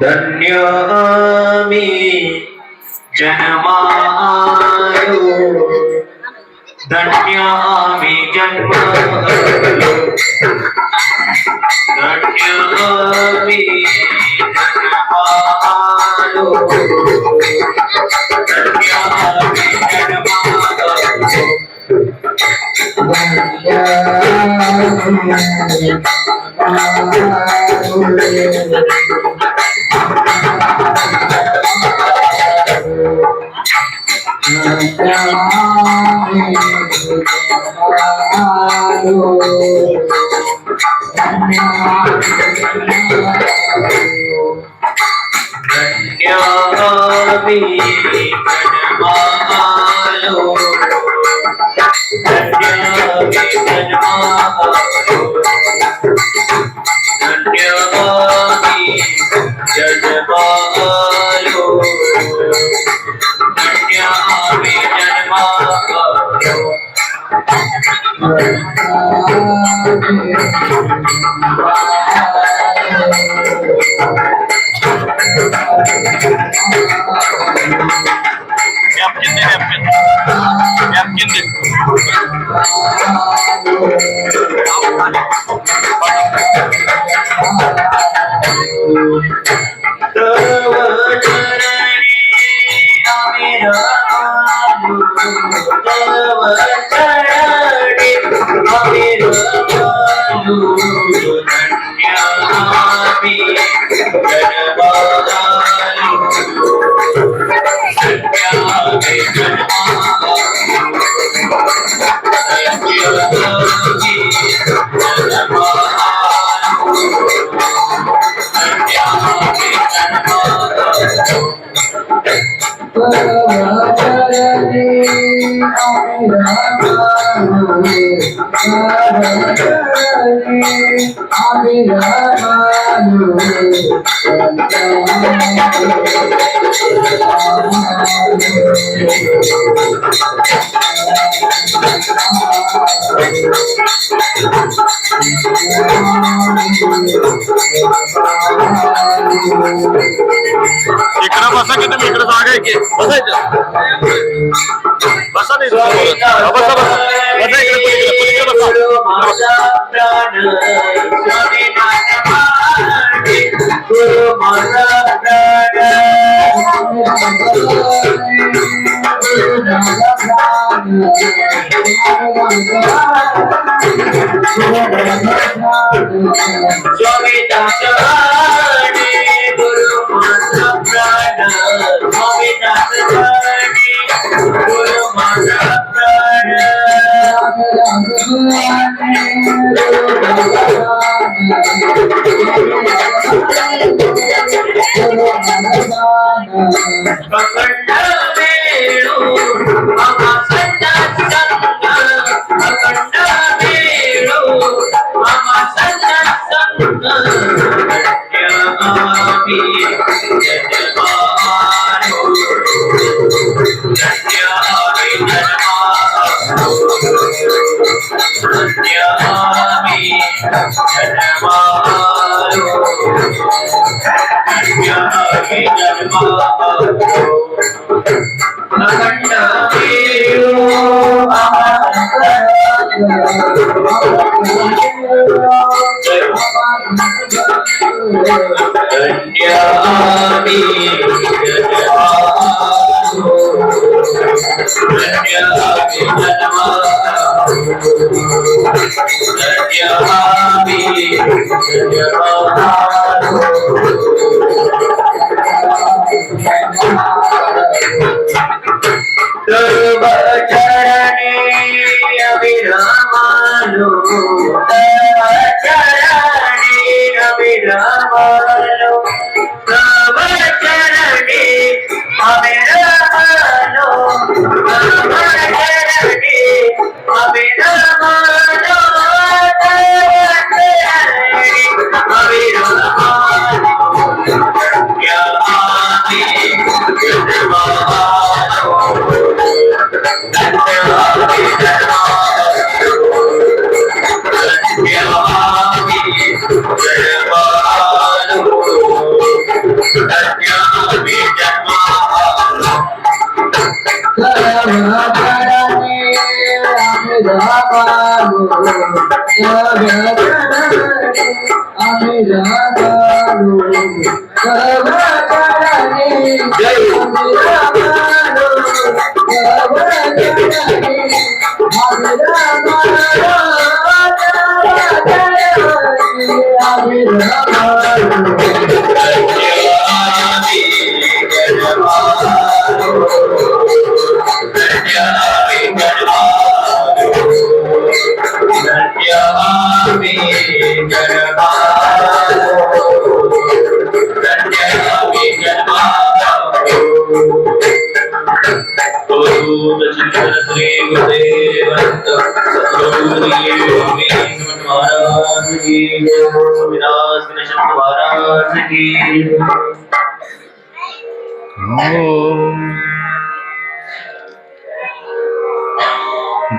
धन्य आम्ही जन्मालो, धन्य आम्ही जन्मालो, धन्य आम्ही जन्मालो, धन्य आम्ही इकडं बसा की तुम्ही इकडं जागा आहे की बसायचं बसा नाही बसा बसा बसा इकडे बसा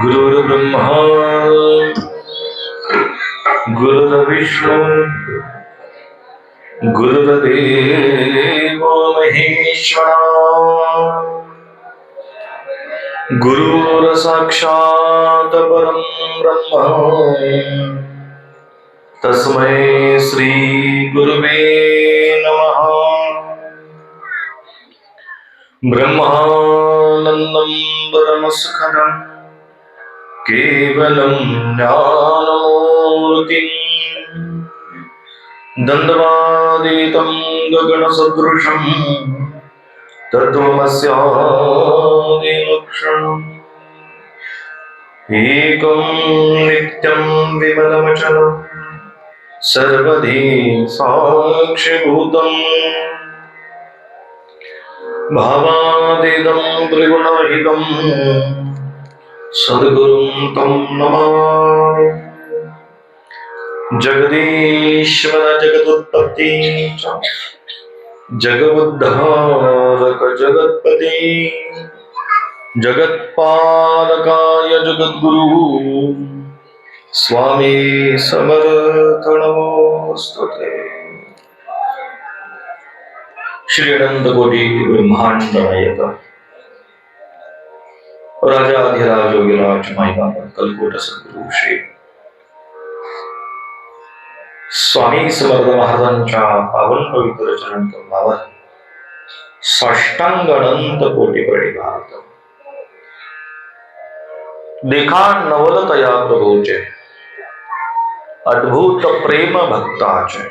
गुरु ब्रह्मा गुरुर्विष्णु गुरुर्देवो महेश्वरा गुरुर्साक्षात् परं ब्रह्म तस्मै श्री गुरुवे नमः। ब्रह्मानन्दं परमसुखदं केवलं ज्ञानमूर्तिम् दण्डवादितं गगनसदृशं तत्त्वमस्यादिलक्षणम् एकं नित्यं विमलमचलं सर्वधी साक्षिभूतम् भावातीतं त्रिगुणरहितं सद्गुरुं तं नमामि। जगदीश्वर जगदुत्पत्ति जगवुद्धारक जगत्पति जगत्पालकाय जगद्गुरु स्वामी समर्थ नमोस्तुते। श्री अनंत कोटी ब्रह्मांड नायक राजाधिराज योगीराज माई बाबा कलकोट सद्गुरु श्री स्वामी समर्थ महाराजांच्या पावन पवित्र चरण कमलावर साष्टांग अनंत कोटी प्रणिपात। देखा नवल तया प्रभूचे अद्भुत प्रेम भक्ताचे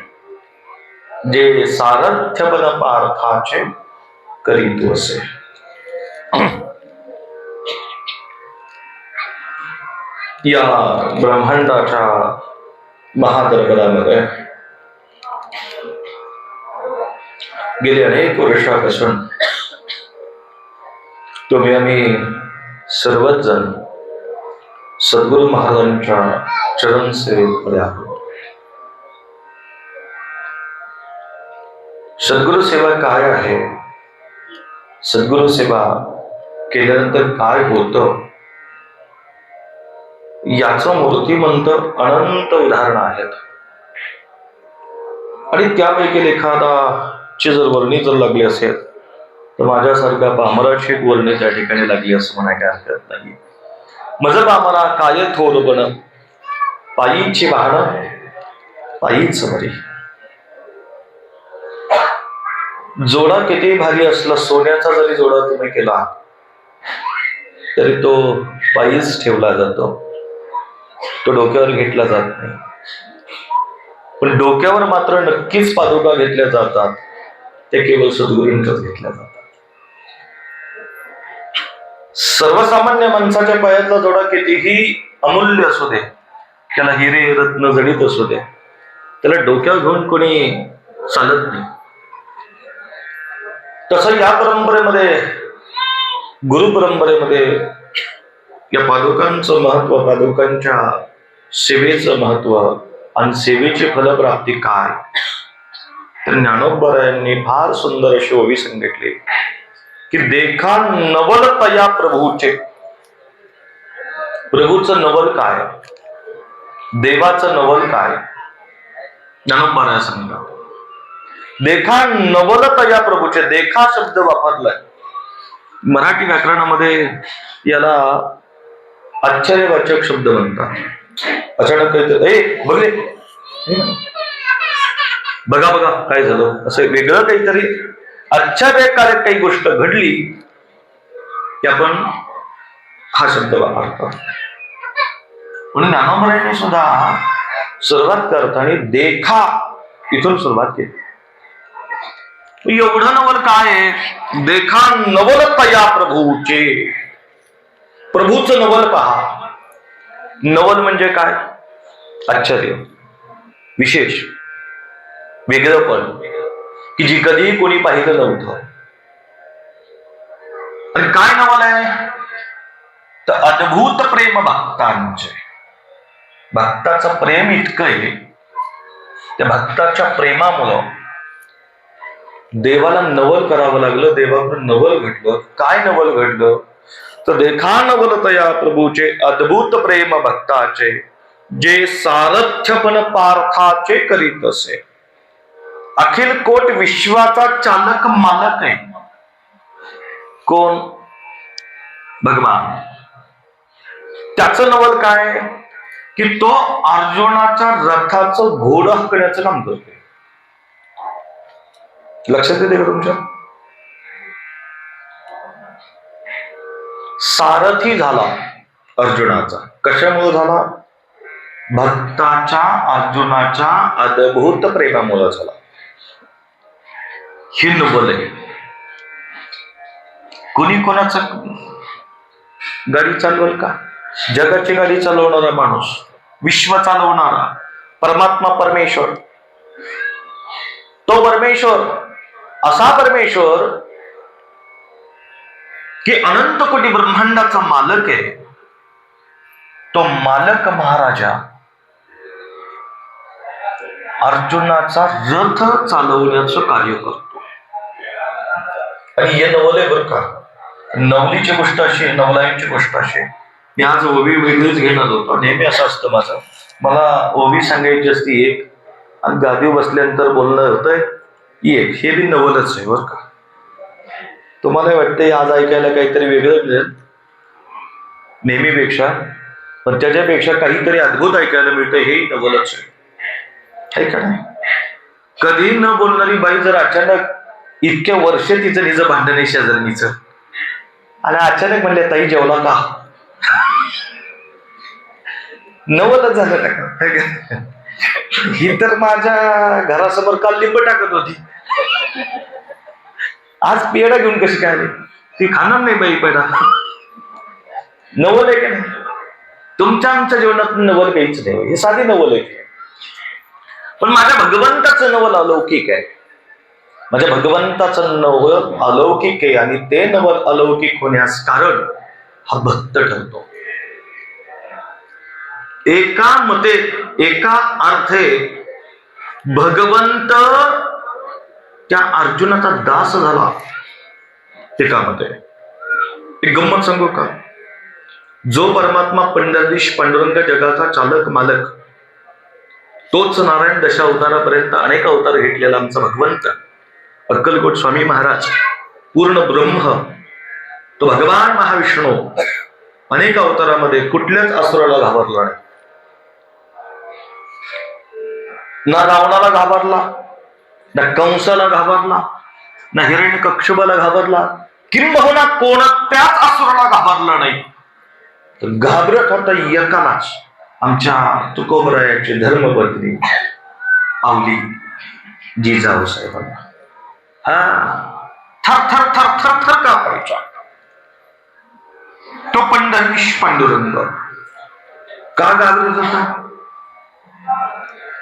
जे सारथ्य बन पार्थाचे करीत असे। या ब्रह्मांडाच्या महादरबारामध्ये गेले अनेक वर्षापासून तुम्ही आम्ही सर्वच जण सद्गुरु महाराजांच्या चरण सेवेमध्ये आहोत। सद्गुरु सेवा काय आहे, सद्गुरु सेवा केल्यानंतर काय होतं, याचं मूर्तिमंत अनंत उदाहरण आहेत। आणि त्यापैकी एखादाची जर वर्णी जर लागली असेल तर माझ्यासारख्या पामराची एक वर्णी त्या ठिकाणी लागली असं म्हणायला हरकत नाही। मज पामरा काय थोर बन पायीची वाहन पायीच बरी। जोडा किती भारी असला, सोन्याचा जरी जोडा तुम्ही केला तरी तो पायीच ठेवला जातो, तो डोक्यावर घेतला जात नाही। पण डोक्यावर मात्र नक्कीच पादुका घेतल्या जातात, ते केवळ सद्गुरूंच्याच घेतल्या जातात। सर्वसामान्य माणसाच्या पायातला जोडा कितीही अमूल्य असू दे, त्याला हिरे रत्न जडित असू दे, त्याला डोक्यावर घेऊन कोणी चालत नाही। तसं या परंपरेमध्ये, गुरु परंपरेमध्ये या पादुकांचं महत्व, पादुकांच्या सेवेचं महत्व आणि सेवेची फलप्राप्ती काय, तर ज्ञानोबा यांनी फार सुंदर अशी ओवी सांगितली। की देखा नवल तया प्रभूचे. प्रभूचं नवल काय, देवाचं नवल काय, ज्ञानोबा सांगा. देखा नवल तया प्रभूचे. देखा शब्द वापरलाय मराठी व्याकरणामध्ये, याला आश्चर्यवाचक शब्द म्हणतात. अचानक काहीतरी बघले, बघा बघा काय झालं, असं वेगळं काहीतरी आश्चर्यकारक काही गोष्ट घडली की आपण हा शब्द वापरतो. म्हणून ज्ञानोबरांनी सुद्धा सुरुवात करताना देखा इथून सुरुवात केली. एवढं नवल काय आहे, देखा नवल तया प्रभूचे. प्रभूचं नवल पहा. नवल म्हणजे काय, आश्चर्य, विशेष, वेगळंपण, की जी कधी कोणी पाहिलं नव्हतं. आणि काय नवल आहे, तर अद्भुत प्रेम भक्तांचे. भक्ताचं प्रेम इतकं आहे, त्या भक्ताच्या प्रेमामुळं देवाला नवल करावं लागलं, देवाकडून नवल घडलं. काय नवल घडलं, तर देखा नवल तया प्रभूचे अद्भुत प्रेम भक्ताचे, जे सारथ्यपण पार्थाचे करीत असे. अखिल कोट विश्वाचा चालक मालक आहे कोण, भगवान. त्याचं नवल काय, की तो अर्जुनाच्या रथाचं घोडं हाकण्याचं काम करतोय. लक्षात येते का तुमच्या, सारथी झाला अर्जुनाचा. कशामुळे झाला, भक्ताच्या अर्जुनाच्या अद्भुत प्रेमामुळे झाला. ही नवल आहे. कोणी कोणाचं गाडी चालवल का, जगाची गाडी चालवणारा माणूस, विश्व चालवणारा परमात्मा परमेश्वर. तो परमेश्वर असा परमेश्वर की अनंत कोटी ब्रह्मांडाचा मालक आहे. तो मालक महाराजा अर्जुनाचा रथ चालवण्याचं कार्य करतो. आणि हे नवल आहे बरं का. नवलीची गोष्ट अशी, नवलाईची गोष्ट अशी. मी आज ओवी वेगळीच घेणार होतो. नेहमी असं असतं माझं, मला ओवी सांगायची असती एक, आणि गादीवर बसल्यानंतर बोलणं होतंय एक. हे बी नवलच आहे बरं का. तुम्हाला वाटतंय आज ऐकायला काहीतरी वेगळं मिळेल नेहमीपेक्षा, पण त्याच्यापेक्षा काहीतरी अद्भुत ऐकायला मिळतं, हेही नवलच आहे का नाही. कधी न बोलणारी बाई जर अचानक इतक्या वर्ष तिचं निज भांडण आहे शेजारणीचं, आणि अचानक म्हणले ताई जेवला का, नवलच झालं का. ही तर माझ्या घरासमोर काल लिंब टाकत होती, आज पेढा घेऊन कशी काय आली, ती खाणार नाही बाई पेढा. नवल आहे का नाही. तुमच्या आमच्या जीवनात नवल काहीच नाही, हे साधी नवल आहे. पण माझ्या भगवंताचं नवल अलौकिक आहे. माझ्या भगवंताचं नवल अलौकिक आहे, आणि ते नवल अलौकिक होण्यास कारण हा भक्त ठरतो. एका मते, एका अर्थे भगवंत त्या अर्जुनाचा दास झाला. एका मते एक गंमत सांगू का. जो परमात्मा पंढरदेश पांडुरंग जगाचा चालक मालक, तोच नारायण दशावतारापर्यंत अनेक अवतार घेतलेला आमचा भगवंत अक्कलकोट स्वामी महाराज, पूर्ण ब्रह्म, तो भगवान महाविष्णू अनेक अवतारामध्ये कुठल्याच असुराला घाबरला नाही. ना रावणाला घाबरला, ना कंसाला घाबरला, ना हिरण्यकश्यपाला घाबरला, किंबहुना कोणत्याच असुराला घाबरला नाही. तर घाबरत होता एकालाच, आमच्या तुकोबरायाची धर्मपत्नी आवली जिजाऊ साहेबांना. थर थर थर थर थर कापायचा तो पंढरीश पांडुरंग. का घाबरत होता,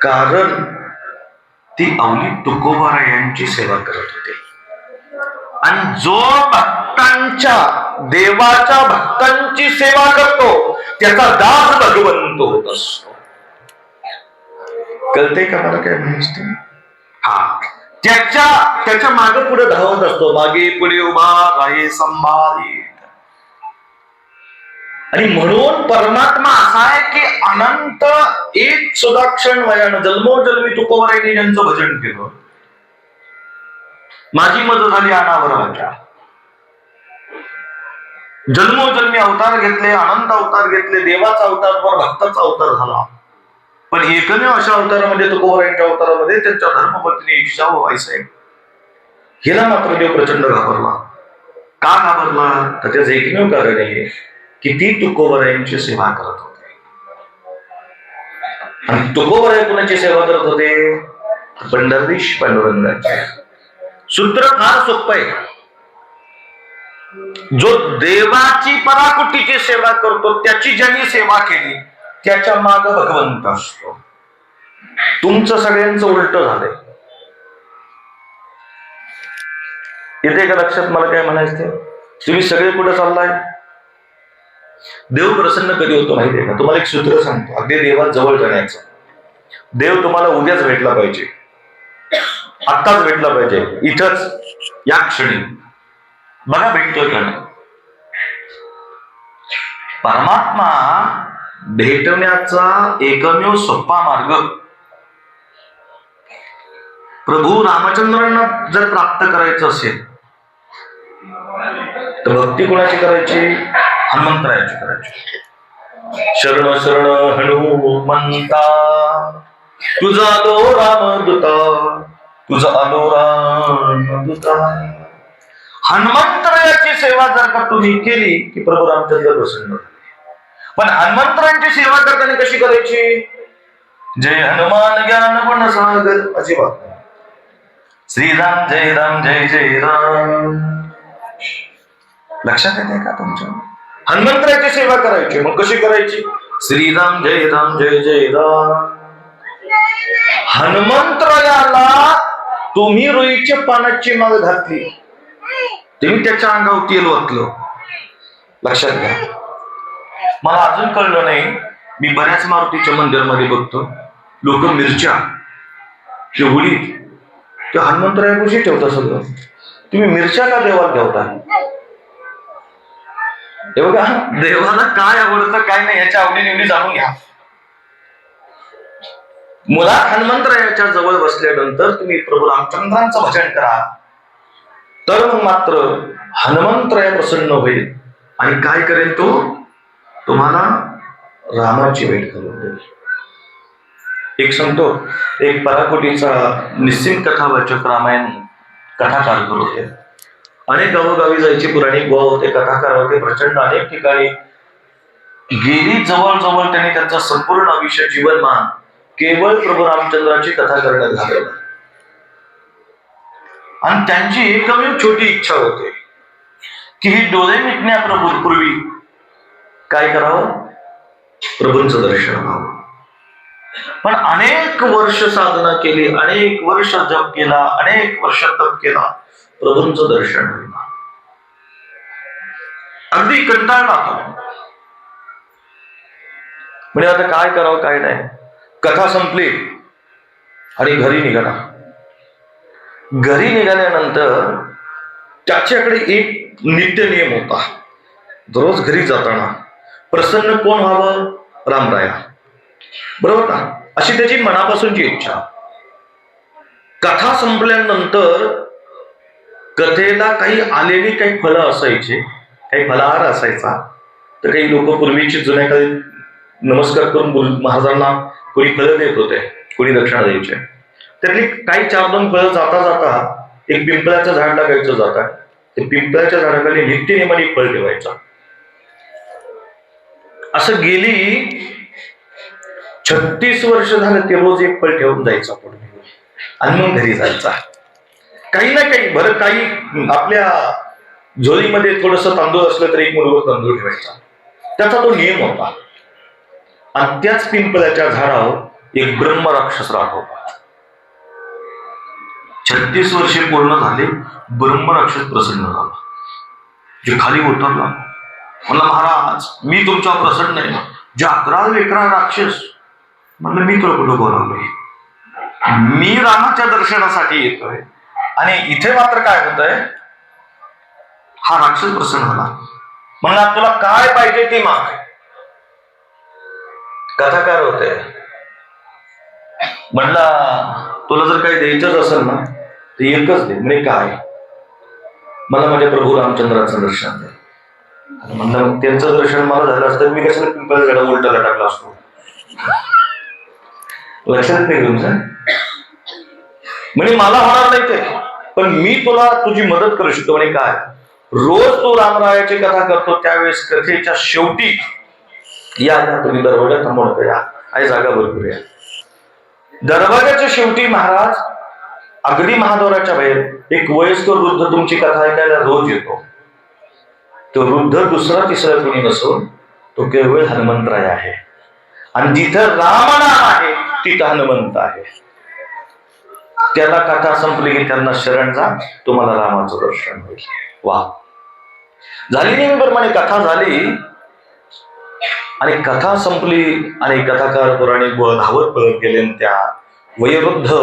कारण ती आवली तुकोबरायांची सेवा करत होते. आणि जो भक्तांच्या, देवाच्या भक्तांची सेवा करतो त्याचा दास भगवंत होत असतो. कळते का मला काय म्हणायचं. हा त्याच्या मागे पुढे धावत असतो, मागे पुढे उभा राहे संभाळी. आणि म्हणून परमात्मा असा आहे की अनंत एक सुद्धा क्षण वयानं जन्मोजन्मी तुकोबरायांनी ज्यांचं भजन केलं, माझी मदत झाली अनावराच्या. जन्मोजन्मी अवतार घेतले, अनंत अवतार घेतले, देवाचा अवतार वर भक्ताचा अवतार झाला. पण एकमेव अशा अवतारामध्ये तुकोबरायांच्या अवतारामध्ये त्यांच्या धर्मपत्नी जिजाऊ साहेब हिला मात्र देव प्रचंड घाबरला. का घाबरला? तर त्याचं एकमेव कारण आहे की ती तुकोबरायांची सेवा करत होते. आणि तुकोबराय कुणाची सेवा करत होते? पंढरीश पांडुरंगाची. सूत्र फार सोपं आहे. जो देवाची पराकुटीची सेवा करतो त्याची ज्यांनी सेवा केली त्याच्या माग भगवंत असतो. तुमचं सगळ्यांचं उलट झालंय. येते का लक्षात मला काय म्हणायचं? तुम्ही सगळे कुठे चाललाय? देव प्रसन्न कधी होतो माहितीये का? तुम्हाला एक सूत्र सांगतो, अगदी देवात जवळ जाण्याचं. देव तुम्हाला उद्याच भेटला पाहिजे, आत्ताच भेटला पाहिजे, इथंच या क्षणी. बघा भेटतोय का नाही? परमात्मा भेटण्याचा एकमेव सोपा मार्ग प्रभू रामचंद्रांना जर प्राप्त करायचं असेल तर भक्ती कोणाची करायची? हनुमंतरायाची करायची. शरण शरण हनुमंता तुझा आलो रामदूता, तुझा आलो रामदूता. हनुमंतरायाची सेवा जर का तुम्ही केली की प्रभू रामचंद्र प्रसन्न झाले. पण हनुमंतरायांची सेवा करताना कशी करायची? जय हनुमान ज्ञान गुण सागर अजिबात. श्रीराम जय राम जय जय राम. लक्षात येते का तुमच्या? हनुमंतरायाची सेवा करायची. मग कशी करायची? श्रीराम जय राम जय जय राम. हनुमंतरायाला तुम्ही रुईच्या पानाची माग घातली, तुम्ही त्याच्या अंगावर तेल ओतलं. लक्षात घ्या. मला अजून कळलं नाही, मी बऱ्याच मारुतीच्या मंदिरामध्ये बघतो लोक मिरच्या शेवडी त्या हनुमंतरायापाशी ठेवता. सगळं तुम्ही मिरच्या का देवाला ठेवता? हे बघा, देवाला काय आवडतं काय नाही याच्या आवडीनिवडी जाणून घ्या. मुळात हनुमंतरायाच्या जवळ बसल्यानंतर तुम्ही प्रभू रामचंद्रांचं भजन करा, तर मग मात्र हनुमंतराय प्रसन्न होईल. आणि काय करेल तो? तुम्हाला रामाची भेट करून देईल. एक सांगतो, एक पराकोटीचा निश्चित कथावाचक रामायण कथाकार होते. अनेक गावोगावी जायचे, पुराणिक गोवा होते, कथाकार होते, प्रचंड अनेक ठिकाणी गेली. जवळजवळ त्यांनी त्यांचा संपूर्ण आयुष्य जीवनमान केवळ प्रभू रामचंद्राची कथा करण्यात घालवलं. आणि त्यांची एकमेव छोटी इच्छा होती की ही डोळे मिटण्यापूर्वी काय करावं? प्रभूंचं दर्शन व्हावं. पण अनेक वर्ष साधना केली, अनेक वर्ष जप केला, अनेक वर्ष तप केला, प्रभूंचं दर्शन झालं. अगदी कंटाळला तो. म्हणजे आता काय करावं काय नाही. कथा संपली आणि घरी निघाला. घरी निघाल्यानंतर त्याच्याकडे एक नित्य नियम होता. रोज घरी जाताना प्रसन्न कोण व्हावं? रामराया. बरोबर ना? अशी त्याची मनापासूनची इच्छा. कथा संपल्यानंतर कथेला काही आलेली काही फळं असायची, काही फलाहार असायचा. तर काही लोक पूर्वीची जुन्या काळी नमस्कार करून महाराजांना कोणी फळं देत होते, कोणी दक्षिणा द्यायचे. त्यातली काही 4-2 फळं जाता जाता एक पिंपळाचं झाड लागायचं. जाता ते पिंपळाच्या झाडाखाली नित्यनेमाने फळ ठेवायचा. असं गेली 36 वर्ष झालं ते रोज एक फळ ठेवून जायचा पुढे आणि मग घरी जायचा. काही ना काही बरं, काही आपल्या झोळीमध्ये थोडस तांदूळ असलं तर एक मुठभर तांदूळ ठेवायचा. त्याचा तो नियम होता. आणि त्याच पिंपळाच्या झाडावर एक ब्रह्मराक्षस राहत होता. 36 वर्षे पूर्ण झाले, ब्रह्मराक्षस प्रसन्न झाला. जे खाली उतरला, म्हणलं महाराज मी तुमच्यावर प्रसन्न आहे. जे 11 राक्षस, म्हणलं मी तुला कुठं बोलावलंय? मी रामाच्या दर्शनासाठी येतोय आणि इथे मात्र काय होतंय, हा राक्षस प्रसन्न झाला, म्हणला तुला काय पाहिजे ती माग. कथाकार होते, म्हणला तुला जर काही द्यायचंच असेल ना तर एकच दे. म्हणजे काय, मला माझ्या प्रभू रामचंद्राचं दर्शन दे. म्हणलं मग त्यांचं दर्शन मला झालं असतं, मी कशाला पिंपळगडा उलटाला टाकला असतो. लक्षात नाही तुमचं. म्हणजे मला होणार नाही ते, पण मी तुला तुझी मदत करू शकतो. म्हणजे काय, रोज तू रामरायाची कथा करतो त्यावेळेस कथेच्या शेवटी या तुम्ही दरवाजा थांबवतो, या आणि जागा भरपूर या. दरवाजाच्या शेवटी महाराज अगदी महाद्वाराच्या बाहेर एक वयस्कर वृद्ध तुमची कथा ऐकायला रोज येतो. तो वृद्ध दुसरा तिसरा कोणी नसून तो केवळ हनुमंतराय आहे. आणि जिथं रामनाम आहे तिथं हनुमंत आहे. त्याला कथा संपली की त्यांना शरण जा, तुम्हाला रामाचं दर्शन होईल. वा, झाली नेहमीप्रमाणे कथा झाली आणि कथा संपली आणि कथाकार पुराणिक धावत पळत गेले. त्या वयोवृद्ध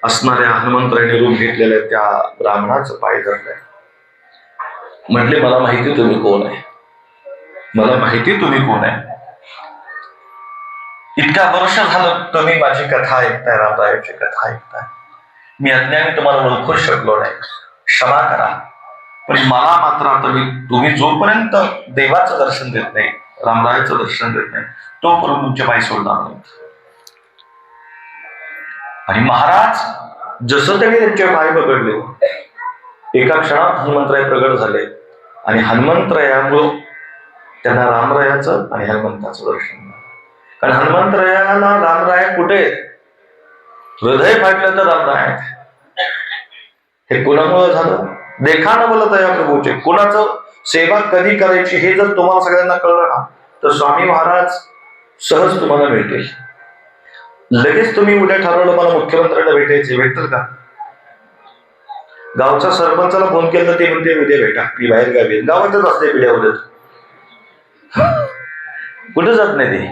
असणाऱ्या हनुमंतरायाने रूप घेतलेल्या त्या ब्राह्मणाचं पाय धरलंय. म्हटले मला माहिती तुम्ही कोण आहे, मला माहिती तुम्ही कोण आहे. इतका वर्ष झालं तुम्ही माझी कथा ऐकताय, रामरायाची कथा ऐकताय. मी अज्ञानी तुम्हाला ओळखू शकलो नाही, क्षमा करा. पण मला मात्र आता तुम्ही जोपर्यंत देवाचं दर्शन देत नाही, रामरायाचं दर्शन देत नाही, तोपर्यंत तुमचे पाय सोडणार नाही. आणि महाराज जसं त्यांनी त्यांचे पाय पकडले, एका क्षणात हनुमंतराय प्रगट झाले आणि हनुमंतरायामुळं त्यांना रामरायाचं आणि हनुमंताचं दर्शन झालं. कारण हनुमंतरायाला रामराय कुठे, हृदय फाटलं तर रामराय. हे कुणामुळे झालं, देखा न बोलत या प्रभूचे. कुणाचं सेवा कधी करायची हे जर तुम्हाला सगळ्यांना कळलं ना तर स्वामी महाराज सहज तुम्हाला मिळतील. लगेच तुम्ही उद्या ठरवलं मला मुख्यमंत्र्यांना भेटायचे, भेटतील का? गावच्या सरपंचाला फोन केला ते म्हणते उद्या भेटा, मी बाहेर गावी, गावातच असते पिढ्या उद्या, कुठे जात नाही ते.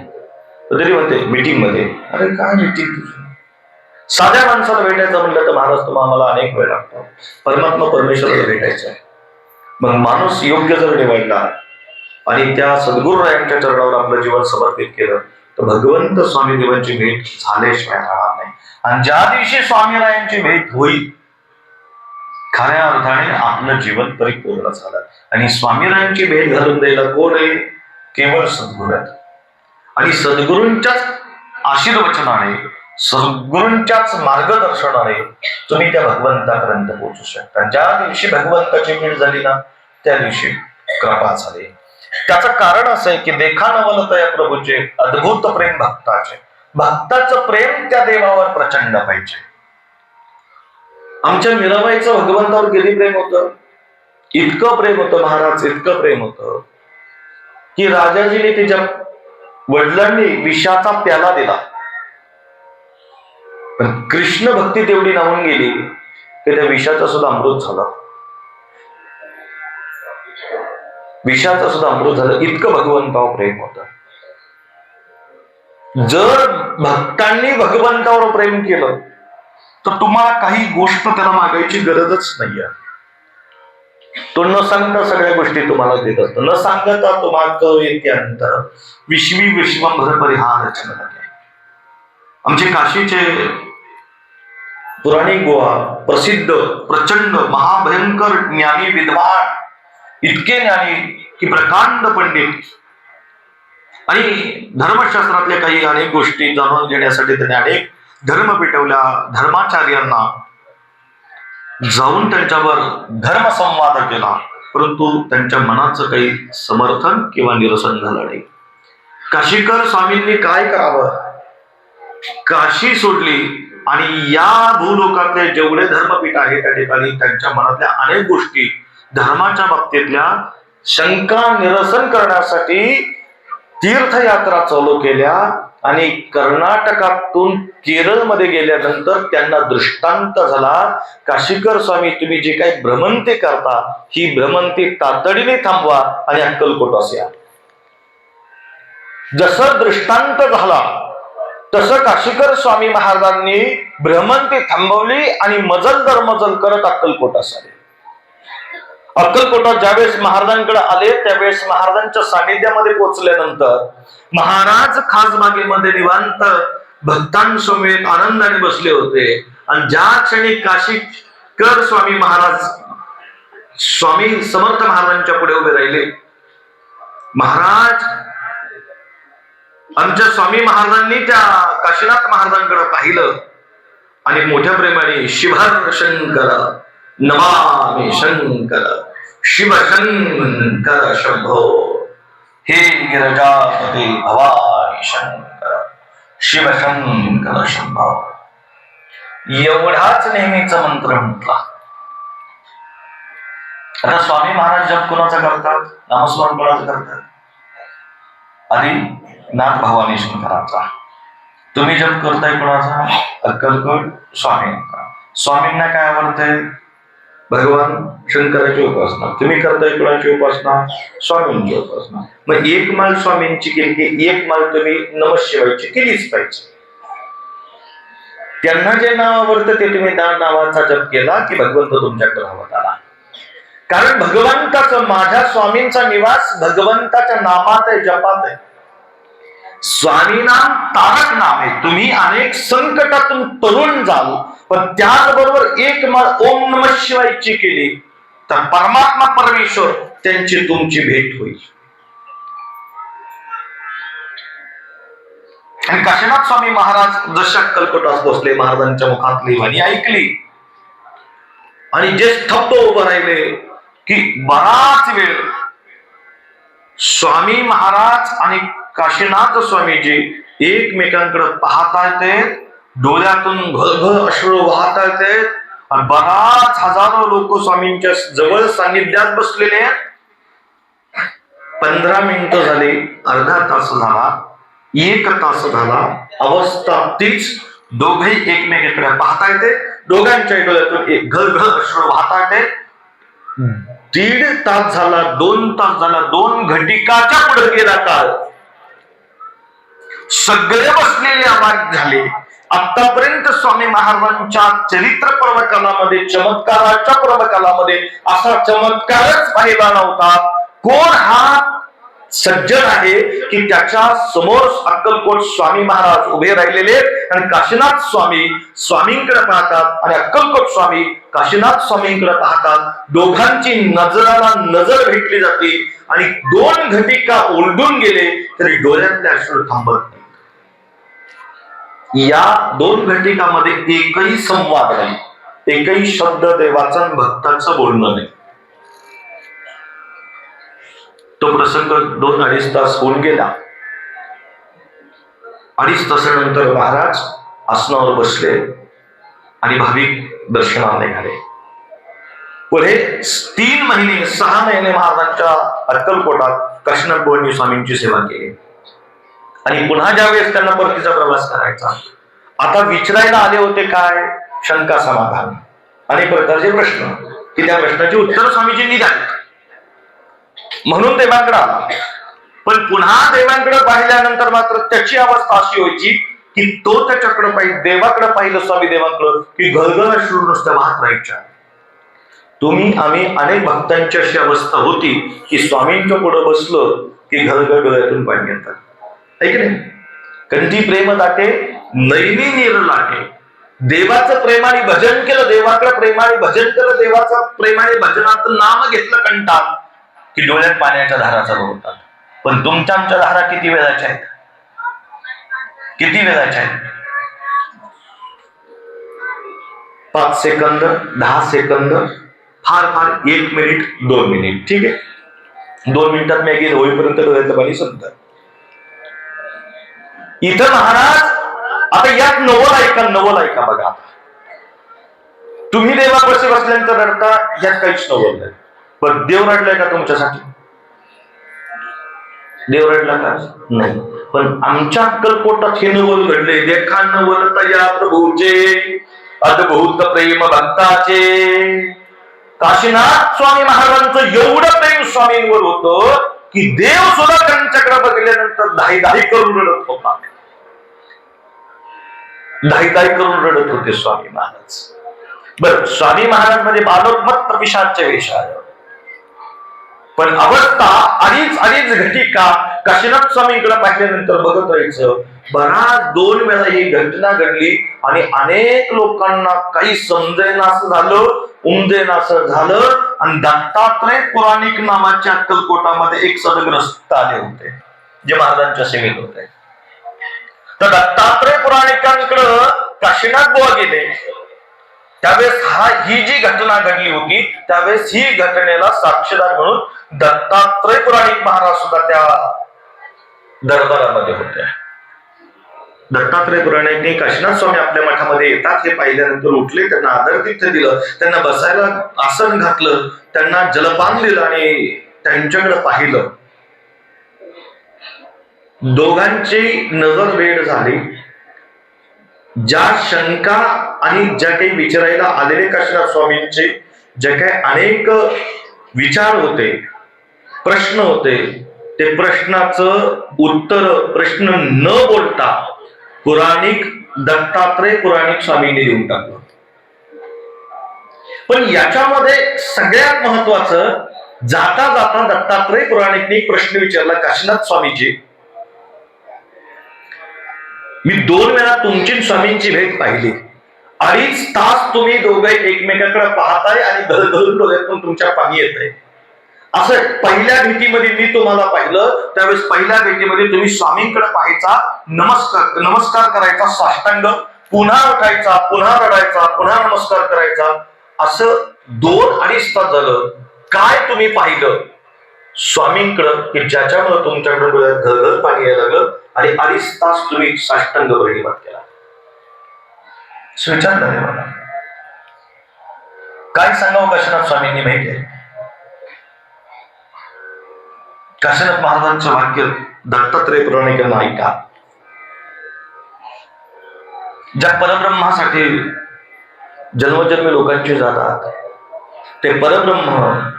तरी म्हणते मीटिंग मध्ये. अरे काय मीटिंग तुझी, साध्या माणसाला भेटायचं म्हणलं तर महाराज तुम्हाला अनेक वेळ लागतो. परमात्मा परमेश्वराला भेटायचं आहे. मग माणूस योग्य जर निवडला आणि त्या सद्गुरुरायांच्या चरणावर आपलं जीवन समर्पित केलं तर भगवंत स्वामी देवांची भेट झाल्याशिवाय राहणार नाही. आणि ज्या दिवशी स्वामीरायांची भेट होईल खऱ्या अर्थाने आपलं जीवन परिपूर्ण झालं. आणि स्वामीरायांची भेट घालून द्यायला कोण आहे, केवळ सद्गुरू आहेत. आणि सद्गुरूंच्याच आशीर्वचनाने, सद्गुरूंच्याच मार्गदर्शनाने तुम्ही त्या भगवंतापर्यंत पोहोचू शकता. ज्या दिवशी भगवंताची भेट झाली ना त्या दिवशी कृपा झाली. त्याचं कारण असं आहे की देखा नवलत या प्रभूचे अद्भुत प्रेम भक्ताचे. भक्ताचं प्रेम त्या देवावर प्रचंड पाहिजे. आमच्या मीराबाईचं भगवंतावर किती प्रेम होतं, इतकं प्रेम होतं महाराज, इतकं प्रेम होतं की राजाजीने तिच्या वडिलांनी विषाचा प्याला दिला. पण कृष्ण भक्ती तेवढी नाहून गेली की त्या विषाचा सुद्धा अमृत झाला. विषाचं सुद्धा अमृत झालं, इतकं भगवंतावर प्रेम होतं. जर भक्तांनी भगवंतावर प्रेम केलं तर तुम्हाला काही गोष्ट त्याला मागायची गरजच नाहीये. तो न सांगता सगळ्या गोष्टी तुम्हाला देत असतो. न सांगता तो मागतो येत्यांत विश्वी विश्वंभर परिहार रचना. आमचे काशीचे पुराणिक गोवा प्रसिद्ध प्रचंड महाभयंकर ज्ञानी विद्वान, इतके ज्ञानी की प्रकांड पंडित, आणि धर्मशास्त्रातल्या काही अनेक गोष्टी जाणून घेण्यासाठी त्यांनी अनेक धर्म पेटवल्या. धर्माचार्यांना जाऊन त्यांच्यावर धर्मसंवाद केला, परंतु त्यांच्या मनाचं काही समर्थन किंवा निरसन झालं नाही. काशीकर स्वामींनी काय करावं, काशी सोडली आणि या भूलोकातले जेवढे धर्मपीठ आहे त्या ठिकाणी त्यांच्या मनातल्या अनेक गोष्टी धर्माच्या बाबतीतल्या शंका निरसन करण्यासाठी तीर्थयात्रा चालू केल्या. आणि कर्नाटकातून केरळमध्ये गेल्यानंतर त्यांना दृष्टांत झाला, काशीकर स्वामी तुम्ही जे काही भ्रमंती करता ही भ्रमंती तातडीने थांबवा आणि अक्कलकोटास या. जसं दृष्टांत झाला तसं काशीकर स्वामी महाराजांनी भ्रमंती थांबवली आणि मजल दर मजल करत अक्कलकोटास आले. अक्कलकोटात ज्यावेळेस महाराजांकडे आले त्यावेळेस महाराजांच्या सानिध्यामध्ये पोहोचल्यानंतर महाराज खासबागेमध्ये निवांत भक्तांसमवेत आनंदाने बसले होते. आणि ज्या क्षणी काशीकर स्वामी महाराज स्वामी समर्थ महाराजांच्या पुढे उभे राहिले, महाराज आमच्या स्वामी महाराजांनी त्या काशीनाथ महाराजांकडे पाहिलं आणि मोठ्या प्रेमाने शिवहर शंकर नमामि शंकर शिवशंकर शंभो, हे गिरिजापती भवानी शंकर शिवशंकर शंभो, एवढाच नेहमीचा मंत्र म्हटला. आता स्वामी महाराज जप कोणाचा करतात? नामस्मरण कोणाचं करतात? आधी नाथ भवानी शंकराचा. तुम्ही जप करताय कोणाचा? अक्कलकोट स्वामींचा. स्वामींना काय आवडतंय? भगवान शंकराची उपासना. तुम्ही करताय कोणाची उपासना? स्वामींची उपासना. मग एक माल स्वामींची केली की एक माल तुम्ही नमःशिवायची केलीच पाहिजे. त्यांना जे नाव आवडतं ते तुम्ही त्या नावाचा जप केला की भगवंत तुमच्याकडे धावत आला. कारण भगवंताचं, माझ्या स्वामींचा निवास भगवंताच्या नामात आहे, जपात आहे. स्वामी नाम तारक नाम आहे. तुम्ही अनेक संकटातून तरुण जाल, पण त्याचबरोबर एक ओम नमः शिवायची केली तर परमात्मा परमेश्वर त्यांची तुमची भेट होईल. आणि काशीनाथ स्वामी महाराज जशा अक्कलकोटात बसले, महाराजांच्या मुखातली वाणी ऐकली आणि जे स्तब्ध उभं राहिले की बराच वेळ स्वामी महाराज आणि काशीनाथ स्वामीजी एकमेकांकडे पाहता येते, डोळ्यातून घळघळ अश्रू वाहता येते. बराच हजारो लोक स्वामींच्या जवळ सानिध्यात बसलेले. 15 मिनिटं झाली, अर्धा तास झाला, 1 तास झाला, अवस्था तीच. दोघेही एकमेकांकडे पाहता येते, दोघांच्या डोळ्यातून एक घळघळ अश्रू वाहता येते. 1.5 तास झाला, 2 तास झाला, 2 घटिकाच्या पुढे गेला काळ. सगळे बसलेले आवाज झाले. आतापर्यंत स्वामी महाराजांच्या चरित्र पर्वकालामध्ये, चमत्काराच्या पर्वकालामध्ये असा चमत्कारच पाहिला नव्हता. कोण हा सज्जन आहे की त्याच्या समोर अक्कलकोट स्वामी महाराज उभे राहिलेले आणि काशीनाथ स्वामी स्वामींकडे पाहतात आणि अक्कलकोट स्वामी काशीनाथ स्वामींकडे पाहतात. दोघांची नजराला नजर भेटली जाते आणि 2 घटिका ओलडून गेले तरी डोळ्यातले अश्रू थांबत नाही. या 2 घटिकामध्ये एकही संवाद नाही, एकही शब्द देवाचा भक्ताचं बोलणं नाही. तो प्रसंग 2-2.5 तास होऊन गेला. 2.5 तासानंतर महाराज आसनावर बसले आणि भाविक दर्शनाला निघाले. पुढे 3 महिने 6 महिने महाराजांच्या अक्कलकोटात काशीनाथ भवानी स्वामींची सेवा केली. आणि पुन्हा ज्यावेळेस त्यांना परतीचा प्रवास करायचा, आता विचारायला आले होते काय? शंका समाधान, अनेक प्रकारचे प्रश्न की त्या प्रश्नाची उत्तर स्वामीजींनी द्यावी म्हणून देवांकडे आला. पण पुन्हा देवांकडे पाहिल्यानंतर मात्र त्याची अवस्था अशी व्हायची की तो त्याच्याकडे पाहिजे, देवाकडे पाहिलं स्वामी देवांकडे की घळघळ अश्रू नुसत्या वाहत राहायच्या. आम्ही अनेक भक्तांची अशी अवस्था होती की स्वामींच्या पुढे बसलो की घळघळ डोळ्यातून पाणी येतात. ऐक नाही, कंठी प्रेम दाटे नैनी नीर लाटे. देवाचं प्रेमाने भजन केलं, देवाकडे प्रेमाने भजन केलं, देवाचं प्रेमाने भजनाचं नाम घेतलं कंठात की डोळ्यात पाण्याच्या धारा चालू होतात. पण तुमच्या आमच्या धारा किती वेळाच्या आहेत? किती वेळाच्या आहेत? 5 सेकंद, 10 सेकंद, फार फार 1 मिनिट, 2 मिनिट. ठीक आहे, 2 मिनिटात मी गेलो होईपर्यंत डोळ्यातलं पाणी संपतं. इथं महाराज आता यात नवल ऐका बघा. तुम्ही देवापाशी बसल्यानंतर रडता, यात काहीच नवल नाही. पण देव रडलाय का तुमच्यासाठी? देव रडला का? नाही. पण आमच्या अक्कलकोटात हे नवल घडले. देखा नवल तया प्रभूचे अद्भुत प्रेम भक्ताचे. काशीनाथ स्वामी महाराजांचं एवढं प्रेम स्वामींवर होतं की देव सुद्धा त्यांच्याकडे बघितल्यानंतर धाई करून रडत होता. धाई करून रडत होते स्वामी महाराज. बर, स्वामी महाराज म्हणजे बालोत्मत्त पिशाच वेशाय, पण अवस्था अडीच घटिका काशीनाथ स्वामींकडे पाहिल्यानंतर बघत राहायचं. बराच 2 वेळा ही घटना घडली आणि अनेक लोकांना काही समजेनासं झालं, उमजेनासं झालं. आणि दत्तात्रय पुराणिक नावाच्या अक्कलकोटामध्ये एक सदग्रस्त आले होते जे महाराजांच्या सेवेत होते. तर दत्तात्रय पुराणिकांकडं काशीनाथ बुवा गेले. त्यावेळेस ही जी घटना घडली होती त्यावेळेस ही घटनेला साक्षीदार म्हणून दत्तात्रय पुराणिक महाराज सुद्धा त्या दरबारामध्ये होते. दत्तात्रय पुराणिकने काशीनाथ स्वामी आपल्या मठामध्ये येतात हे पाहिल्यानंतर उठले, त्यांना आदरातिथ्य दिलं, त्यांना बसायला आसन घातलं, त्यांना जलपान दिलं आणि त्यांच्याकडे पाहिलं. दोघांची नजर वेड झाली. ज्या शंका आणि ज्या काही विचारायला आलेले काशीनाथ स्वामींचे जे काही अनेक विचार होते, प्रश्न होते, ते प्रश्नाचं उत्तर प्रश्न न बोलता पुराणिक दत्तात्रय पुराणिक स्वामींनी देऊन टाकलं. पण याच्यामध्ये सगळ्यात महत्वाचं, जाता जाता दत्तात्रय पुराणिकने एक प्रश्न विचारला, काशीनाथ स्वामीजी, मी 2 वेळा तुमची स्वामींची भेट पाहिली. 2.5 तास तुम्ही दोघे एकमेकांकडे पाहताय आणि घरघरून डोळ्यातून तुमच्या पाणी येत आहे. असं पहिल्या भेटीमध्ये मी तुम्हाला पाहिलं, त्यावेळेस पहिल्या भेटीमध्ये तुम्ही स्वामींकडे पाहायचा, नमस्कार करायचा, साष्टांग, पुन्हा उठायचा, पुन्हा रडायचा, पुन्हा नमस्कार करायचा. असं 2-2.5 तास झालं. काय तुम्ही पाहिलं स्वामींकडं की ज्याच्यामुळे तुमच्याकडे डोळ्यात घरघर पाणी यायला लागलं आणि 2.5 तास तुम्ही साष्टांग प्रणिपात केला? विचार झाले मला. काय सांगावं काशीनाथ स्वामींनी माहिती आहे? काशीनाथ महाराजांचं वाक्य दत्तात्रय पुराणिकांना ऐका. ज्या परब्रह्मासाठी जन्मजन्मी लोकांचे जातात ते परब्रह्म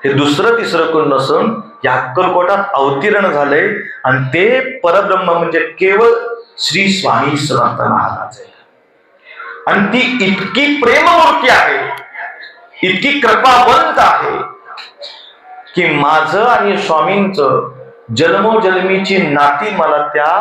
हे दुसरं तिसरं कोण नसून या अक्कलकोटात अवतीर्ण झाले आणि ते परब्रह्म म्हणजे केवळ श्री स्वामी समर्थ महाराज आहे. आणि ती इतकी प्रेममूर्ती आहे, इतकी कृपावंत आहे की माझं आणि स्वामींचं जन्मोजन्मीची नाती मला त्या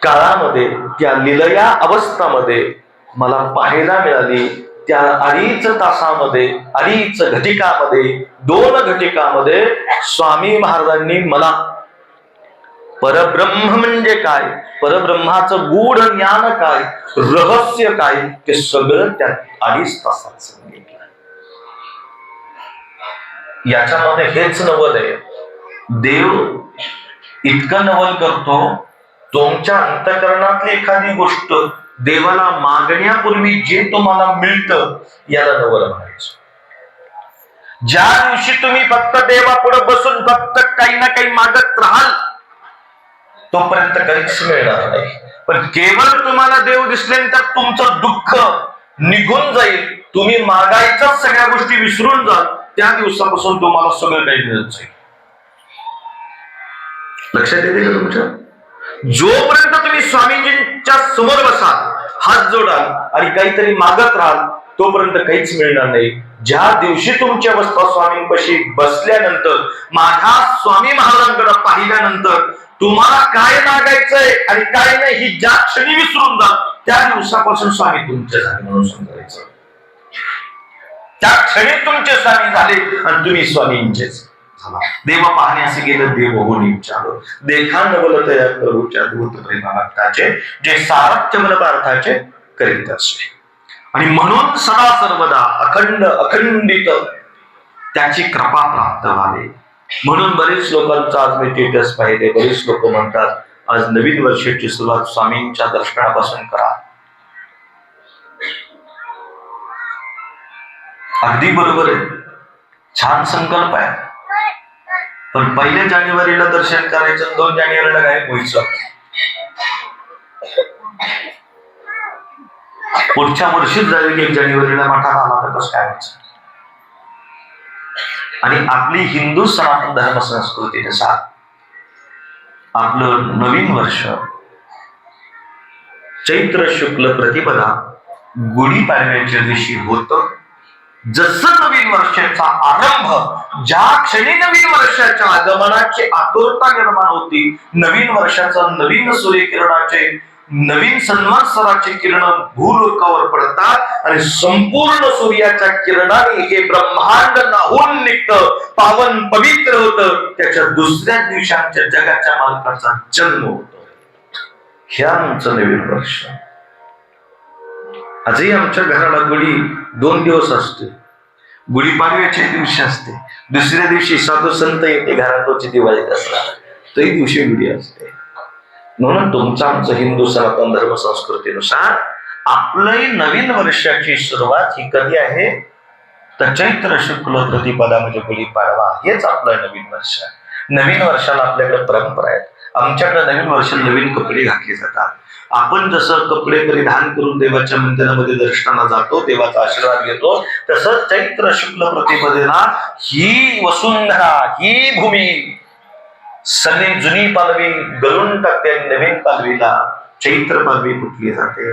काळामध्ये, त्या लीलया अवस्थामध्ये मला पाहायला मिळाली. त्या 2.5 तासामध्ये, 2.5 घटिकामध्ये, 2 घटिकामध्ये स्वामी महाराजांनी मला परब्रह्म म्हणजे काय, परब्रह्माचं गूढ ज्ञान काय, रहस्य काय, ते सगळं त्या 2.5 तासात सांगितलं. याच्यामध्ये हेच नवल आहे. देव इतकं नवल करतो, तुमच्या अंतःकरणातली एखादी गोष्ट देवाला मागण्यापूर्वी जे तुम्हाला मिळतं याला नवल म्हणायचं. ज्या दिवशी तुम्ही फक्त देवापुढे बसून फक्त काही ना काही मागत राहाल तोपर्यंत काहीच मिळणार नाही. पण केवळ तुम्हाला देव दिसल्यानंतर तुमचं दुःख निघून जाईल, तुम्ही मागायच्या सगळ्या गोष्टी विसरून जाल, त्या दिवसापासून तुम्हाला सगळं काही मिळत जाईल. लक्षात येते का तुमच्या? जोपर्यंत तुम्ही स्वामीजींच्या समोर बसाल, हात जोडाल आणि काहीतरी मागत राहाल तोपर्यंत काहीच मिळणार नाही. ज्या दिवशी तुमची अवस्था स्वामींपाशी बसल्यानंतर, माझ्या स्वामी महाराजांकडे पाहिल्यानंतर तुम्हाला काय मागायचंय आणि काय नाही ही ज्या क्षणी विसरून जाल, त्या दिवसापासून स्वामी तुमचे झाले म्हणून समजायचं. त्या क्षणी तुमचे स्वामी झाले आणि तुम्ही स्वामींचेच. देव पाहणे असे गेलं, देव होऊन विचारलं, देखा नवलत या प्रभूच्या दूत प्रेमार्थाचे, जे सारथ्य मन पार्थाचे करीत असे. आणि म्हणून सदा सर्वदा अखंडित त्याची कृपा प्राप्त व्हावी. म्हणून बरेच लोकांचा आज मी स्टेटस पाहिले, बरेच लोक म्हणतात आज नवीन वर्षाची सुरुवात स्वामींच्या दर्शनापासून करा. अगदी बरोबर आहे, छान संकल्प आहे. पण 1 जानेवारीला दर्शन करायचं, 2 जानेवारीला गायब व्हायचं. पुढच्या वर्षीच जाईल की 1 जानेवारीला मठात आला तर कसं काय व्हायचं? आणि आपली हिंदू सनातन धर्म संस्कृतीनुसार आपलं नवीन वर्ष चैत्र शुक्ल प्रतिपदा गुढीपाडव्याच्या दिवशी होतं. जसं नवीन वर्षाचा आरंभ, ज्या क्षणी नवीन वर्षाच्या आगमनाची आतुरता निर्माण होती, नवीन वर्षाचा नवीन सूर्यकिरणाचे नवीन संवत्सराचे किरण भूलोकावर पडतात आणि संपूर्ण सूर्याच्या किरणाने हे ब्रह्मांड नाहून निघतं, पावन पवित्र होतं. त्याच्या दुसऱ्या दिवशी आमच्या जगाच्या मालकाचा जन्म होतो. हे आमचं नवीन वर्ष. आजही आमच्या घराला गुढी 2 दिवस असते. गुढीपाडव्याच्या दिवशी असते, दुसऱ्या दिवशी साधू संत येते घरातोची दिवाळी दसरा, तोही दिवशी गुढी असते. म्हणून तुमचं आमचं हिंदू सनातन धर्म संस्कृतीनुसार आपलंही नवीन वर्षाची सुरुवात ही कधी आहे तर चैत्र शुक्ल प्रतिपदा म्हणजे गुढीपाडवा, हेच आपलं नवीन वर्ष. नवीन वर्षाला आपल्याकडे परंपरा आहेत. आमच्याकडे नवीन वर्षाला नवीन कपडे घातले जातात. आपण जसं कपडे परिधान करून देवाच्या मंदिरामध्ये दर्शनाला जातो, देवाचा आशीर्वाद घेतो, तसंच चैत्र शुक्ल प्रतिपदेला ही वसुंधरा, ही भूमी सगळी जुनी पालवी गळून टाकते, नवीन पालवीला चैत्र पालवी फुटली जाते.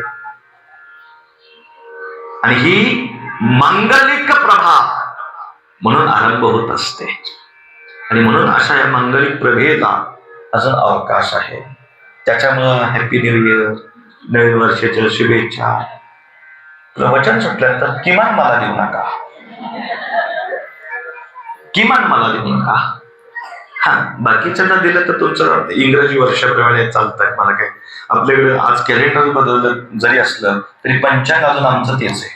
आणि ही मांगलिक प्रभा म्हणून आरंभ होत असते. आणि म्हणून अशा या मांगलिक प्रभेला अजून अवकाश आहे. त्याच्यामुळं हॅपी न्यू इयर, नवीन वर्षाच्या शुभेच्छा. प्रवचन सुटल्यानंतर किमान मला देऊ नका, किमान मला देऊ नका. हा, बाकीच्यांना दिलं तर तुमचं इंग्रजी वर्षाप्रमाणे चालतंय. मला काय, आपल्याकडे आज कॅलेंडर बदललं जरी असलं तरी पंचांग अजून आमचं तेच आहे.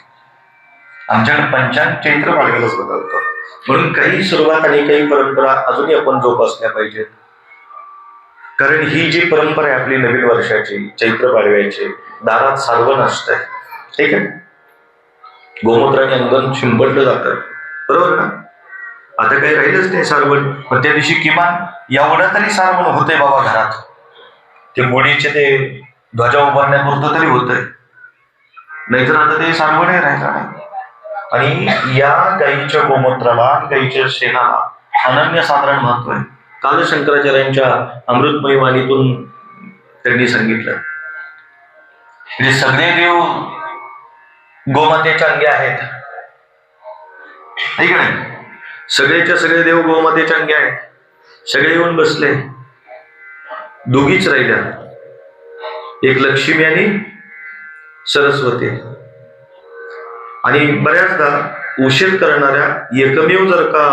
आमच्याकडे पंचांग चैत्र पाडव्यालाच बदलतं. म्हणून काही सुरुवात आणि काही परंपरा अजूनही आपण जोपासल्या पाहिजेत. कारण ही जी परंपरा आहे आपली नवीन वर्षाची, चैत्र पाडव्याची, दारात सारवण असतंय, ठीक आहे. गोमूत्राने अंगण शिंपडलं जातं, बरोबर ना. आता काही राहिलंच नाही सारवण, पण त्या दिवशी किमान एवढं तरी सारवण होतंय बाबा घरात. ते गुढीचे ते ध्वजा उभारण्यापुरतं तरी होतंय, नाहीतर आता ते सारवणही राहिलं नाही. आणि या गाईच्या गोमूत्राला, गाईच्या शेणाला अनन्यसाधारण महत्व आहे. काल शंकराचार्यांच्या अमृतमयी वाणीतून त्यांनी सांगितलं, म्हणजे सगळे देव गोमातेच्या अंगी आहेत, ठीक आहे. सगळेच्या सगळे देव गोमातेच्या अंगी आहेत. सगळे येऊन बसले, दोघीच राहिल्या, एक लक्ष्मी आणि सरस्वती. आणि बऱ्याचदा उशीर करणाऱ्या एकमेव जर का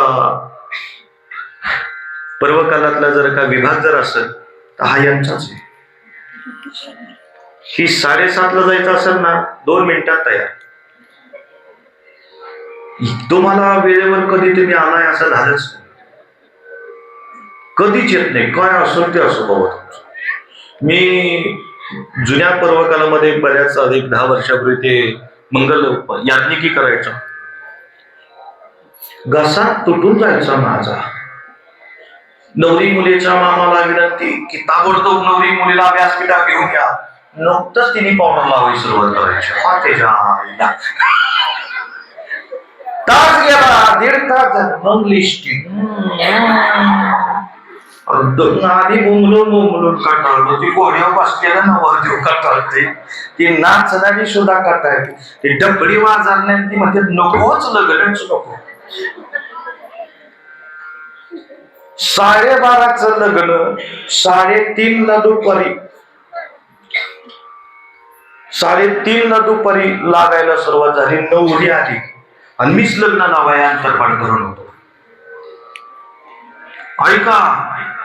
पर्वकालातला जर का विभाग जर असेल तर हा यांचाच आहे. ही 7:30ला जायचं असेल ना, 2 मिनिटात तयार. तुम्हाला वेळेवर कधी तुम्ही आलाय असं झालंच नाही, कधीच येत नाही. काय असो ते असो बाबा. मी जुन्या पर्वकालामध्ये बऱ्याच अधिक 10 वर्षापूर्वी ते मंगल याज्ञिकी करायचं, घसा तुटून जायचा माझा. नवरी मुलीच्या मामाला विनंती की ताबडतोब नवरी मुलीला व्यासपीठावर घेऊन या. नुकतंच तिने पावडर लावायची सुरुवात करायची. हा त्याच्या तास गेला, 1.5 तास झाला, मग लिस्टिंग. आधी बोंबलून कंटाळलो. ती घोड्यावर बसलेला नवरदेव कंटाळते, ती नाचणारी सुद्धा कंटाळते, ती डबडी वाजवण्यात ती म्हणते नकोच, लग्नच नको. 12:30चं लग्न 3:30ला दुपारी, 3:30ला दुपारी लागायला सुरुवात झाली. नवरी आली आणि मीच लग्न लावाया अंतरपाठ करून होतो. ऐका,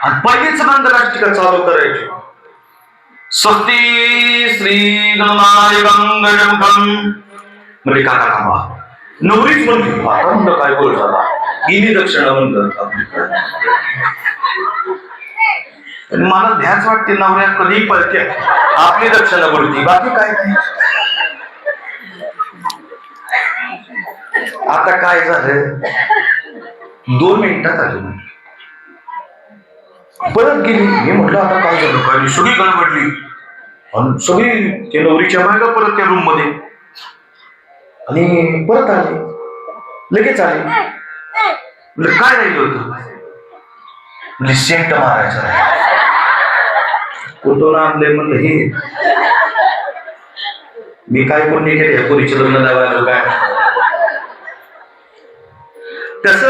आणि पहिलीच मंगलाष्टिका चालू करायची. स्वस्ती श्री गणनाय गंगजमुखम. म्हणजे काका थांबा, नवरीच म्हणली आनंद काय बोल झाला, गेली दक्षिणा म्हणलं. मला ध्यास वाटते नवऱ्या कधी पळते आपली दक्षिणा बोलती, बाकी काय नाही. आता काय झालं, 2 मिनिटात आली, परत गेली. मी म्हटलं आता काय झालं, काय सगळी गडबडली आणि सगळी ते नवरीच्या मागे परत त्या रूम मध्ये, आणि परत आली, लगेच आली. म्हणजे काय राहिलं होतं, म्हणजे सेंट मारायचा. कुठून आणले म्हणलं हे, मी काय पुण्य केले या पोरीचे लग्न लावायला काय. तस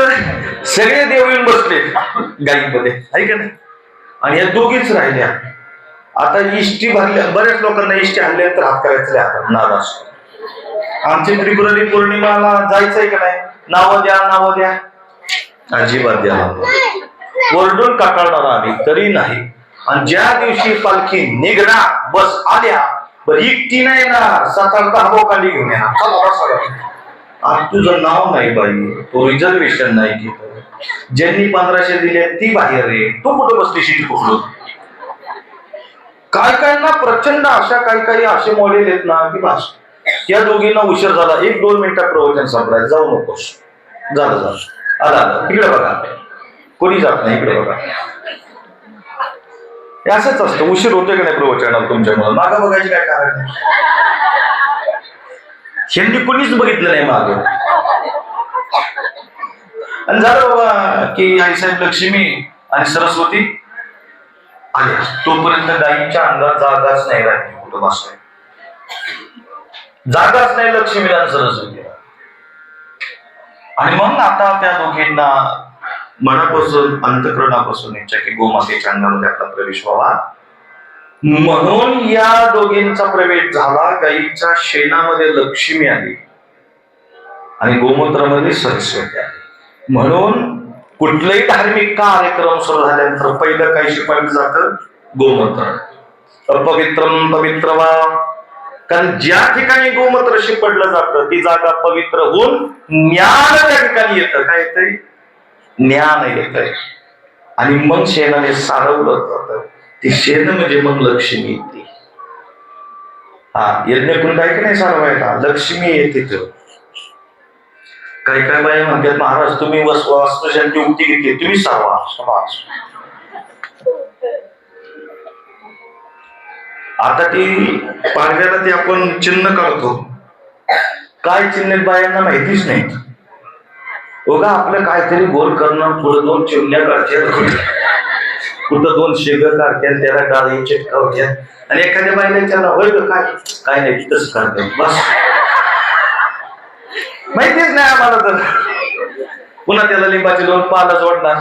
सगळे देव येऊन बसले गाईमध्ये, आहे का नाही. आणि या दोघीच राहिल्या. आता इष्टी भरल्या, बऱ्याच लोकांना इष्टी आणल्या तर हात करायचे हातात नाराज. आमची त्रिपुरारी पौर्णिमाला जायचंय का नाही, नावं द्या नावं द्या, अजिबात द्या. ओरडून काटाळणार आम्ही तरी नाही. आणि ज्या दिवशी पालखी निघणार, बस आल्या, बरं एकटी नाही येणार, 7-8 बोकांडी घेऊन येणार. आज तुझं नाव नाही बाई, तो रिझर्वेशन नाही केलं, ज्यांनी 1500 दिले ती बाहेर रे, तू कुठं बसली शिटी कुठलं. काय काय ना प्रचंड अशा काही असे मॉडेल आहेत ना की बस. या दोघींना उशीर झाला, 1-2 मिनिटात प्रवचन संपलाय, जाऊ नकोस, झालं आला इकडे बघा, कोणी जात नाही इकडे बघा. हे असंच असतं, उशीर होतोय का नाही प्रवचनाला तुमच्यामुळे, मागं बघायची काय कारण नाही. ह्यांनी कोणीच बघितलं नाही मागं. आणि झालं बाबा की आईसाहेब लक्ष्मी आणि सरस्वती आल्या, तोपर्यंत गाईच्या अंगात जागाच नाही राहिली कुठं बसाय, जागाच नाही लक्ष्मीला आणि सरस्वतीला. आणि मग आता त्या दोघींना मनापासून अंतःकरणापासून इच्छा की गोमातेच्या अंगामध्ये आपला प्रवेश व्हावा, म्हणून या दोघींचा प्रवेश झाला. गाईच्या शेणामध्ये लक्ष्मी आली आणि गोमूत्रामध्ये सरस्वती आली. म्हणून कुठलाही धार्मिक कार्यक्रम सुरू झाल्यानंतर पहिलं काय शिकवलं जातं, गोमूत्र. अपवित्रम पवित्र वा, कारण ज्या ठिकाणी गोमूत्र शिपडलं जातं ती जागा पवित्र होऊन ज्ञान त्या ठिकाणी येतं. काय येतंय, ज्ञान येतंय. आणि मग शेणाने सारवलं जातं, ती शेण म्हणजे मग लक्ष्मी येते. यज्ञकुंड आहे की नाही सारवायला, लक्ष्मी येते. काही काय बाई म्हणतात, महाराज तुम्ही वास्तुशांती उक्ती घेतली, तुम्ही सारवा. समाज आता ती पाडव्याला ते आपण चिन्ह काढतो, काय चिन्ह बायांना माहितीच नाही. बघा आपलं काहीतरी गोल करणं, पुढे 2 चिमण्या काढतात, कुठं 2 शेग काढतात, त्याला डाळी चिटकावतात, आणि एखाद्या बाईला विचारला होय काय काय नाही तसं करतात, बस माहितीच नाही आम्हाला. तर पुन्हा त्याला लिंबाचे 2 पाला जोडणार.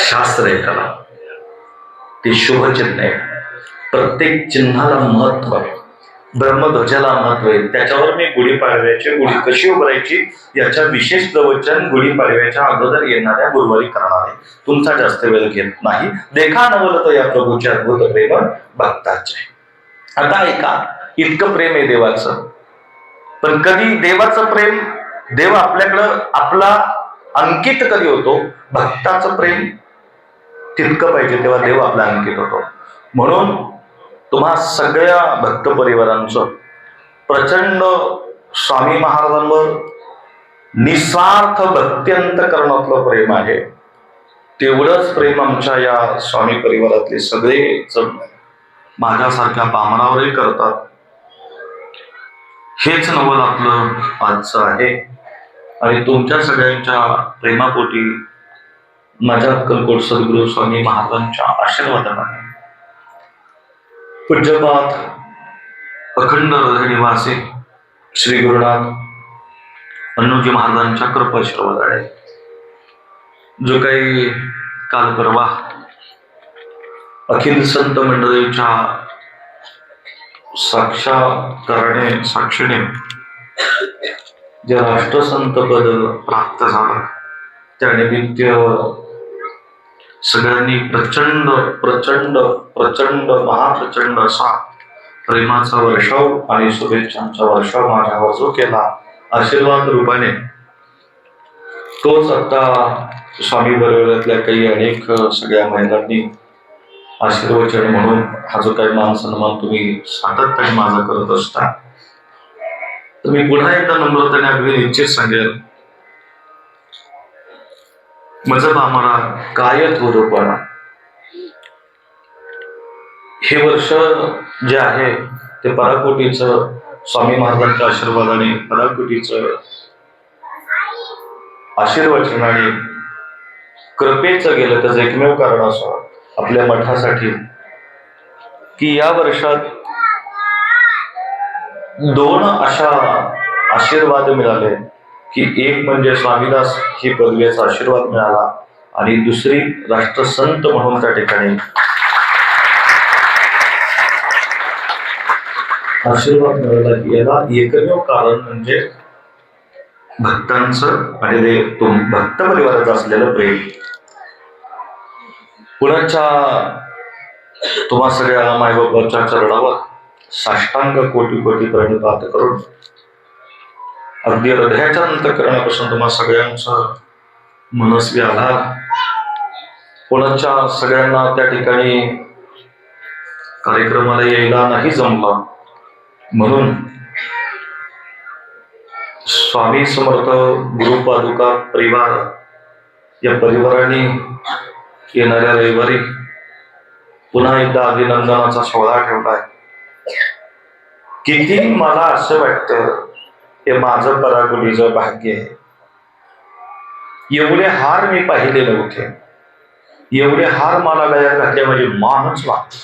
शास्त्र आहे त्याला, ते शुभचिन्ह आहे. प्रत्येक चिन्हाला महत्व आहे, ब्रह्मध्वजाला महत्व आहे. त्याच्यावर मी गुढीपाडव्याची गुढी कशी उभारायची याच्या विशेष प्रवचन गुढीपाडव्याच्या अगोदर येणाऱ्या गुरुवारी करणार आहे. तुमचा जास्त वेळ घेत नाही. देखा नवलत या प्रभूचे अद्भुत प्रेम भक्ताचे. आता ऐका, इतकं प्रेम आहे देवाचं, पण कधी देवाचं प्रेम, देव आपल्याकडं आपला अंकित कधी होतो, भक्ताचं प्रेम तितकं पाहिजे तेव्हा देव आपला अंकित होतो. म्हणून तुम्हा सगळ्या भक्त परिवारांचं प्रचंड स्वामी महाराजांवर निस्वार्थ भक्त्यंतकरणातलं प्रेम आहे. तेवढंच प्रेम आमच्या या स्वामी परिवारातले सगळे माझ्यासारख्या पामरावरही करतात. हेच नवल आपलं आजचं आहे. आणि तुमच्या सगळ्यांच्या प्रेमापोटी माझ्या अक्कलकोट सद्गुरू स्वामी महाराजांच्या आशीर्वादाने पूज्यपाद अखंड हृदय निवासी श्री गुरुनाथ अण्णूजी महाराजांच्या कृपाशीर्वादाने जो काही काल परवा अखिल संत मंडळीच्या साक्षीने जे राष्ट्रसंत पद प्राप्त झालं, त्यानिमित्त सगळ्यांनी प्रचंड प्रचंड प्रचंड महाप्रचंड असा प्रेमाचा वर्षाव आणि शुभेच्छांचा वर्षाव माझ्यावर जो केला आशीर्वाद रूपाने, तोच आता स्वामी बरोबरातल्या काही अनेक सगळ्या महिलांनी आशीर्वचन म्हणून हा जो काही मान सन्मान तुम्ही सातत्याने माझा करत असता, तर मी पुन्हा एकदा नम्रतेने अगदी निश्चित सांगेल, मजब आम्हाला काय थोरपणा. हे वर्ष जे आहे ते पराकोटीचं स्वामी महाराजांच्या आशीर्वादाने, पराकोटीचं आशीर्वचनाने कृपेचं गेलं. त्याचं एकमेव कारण असं, आपल्या मठासाठी की या वर्षात 2 अशा आशीर्वाद मिळाले की एक म्हणजे स्वामीदास ही पदवीचा आशीर्वाद मिळाला आणि दुसरी राष्ट्रसंत म्हणून त्या ठिकाणी आशीर्वाद मिळाला. याला एकमेव कारण म्हणजे भक्तांचं आणि ते भक्त परिवाराचं असलेलं प्रेम. कुणाच्या तुम्हा सगळ्या मायबापाच्या चरणावर साष्टांग कोटी कोटी प्रणिपात करून अगदी हृदयाच्या अंतःकरणापासून तुम्हा सगळ्यांचं मनस्वी आधार. कोणाच्या सगळ्यांना त्या ठिकाणी कार्यक्रमाला यायला नाही जमला म्हणून स्वामी समर्थ गुरुपादुका परिवार या परिवाराने येणाऱ्या रविवारी पुन्हा एकदा अभिनंदनाचा सोहळा ठेवलाय. किती मला असं वाटतं हे माझं पराकुलीचं भाग्य आहे. एवढे हार मी पाहिले नव्हते. एवढे हार मला गळ्यात घातले म्हणजे मानच वाटत.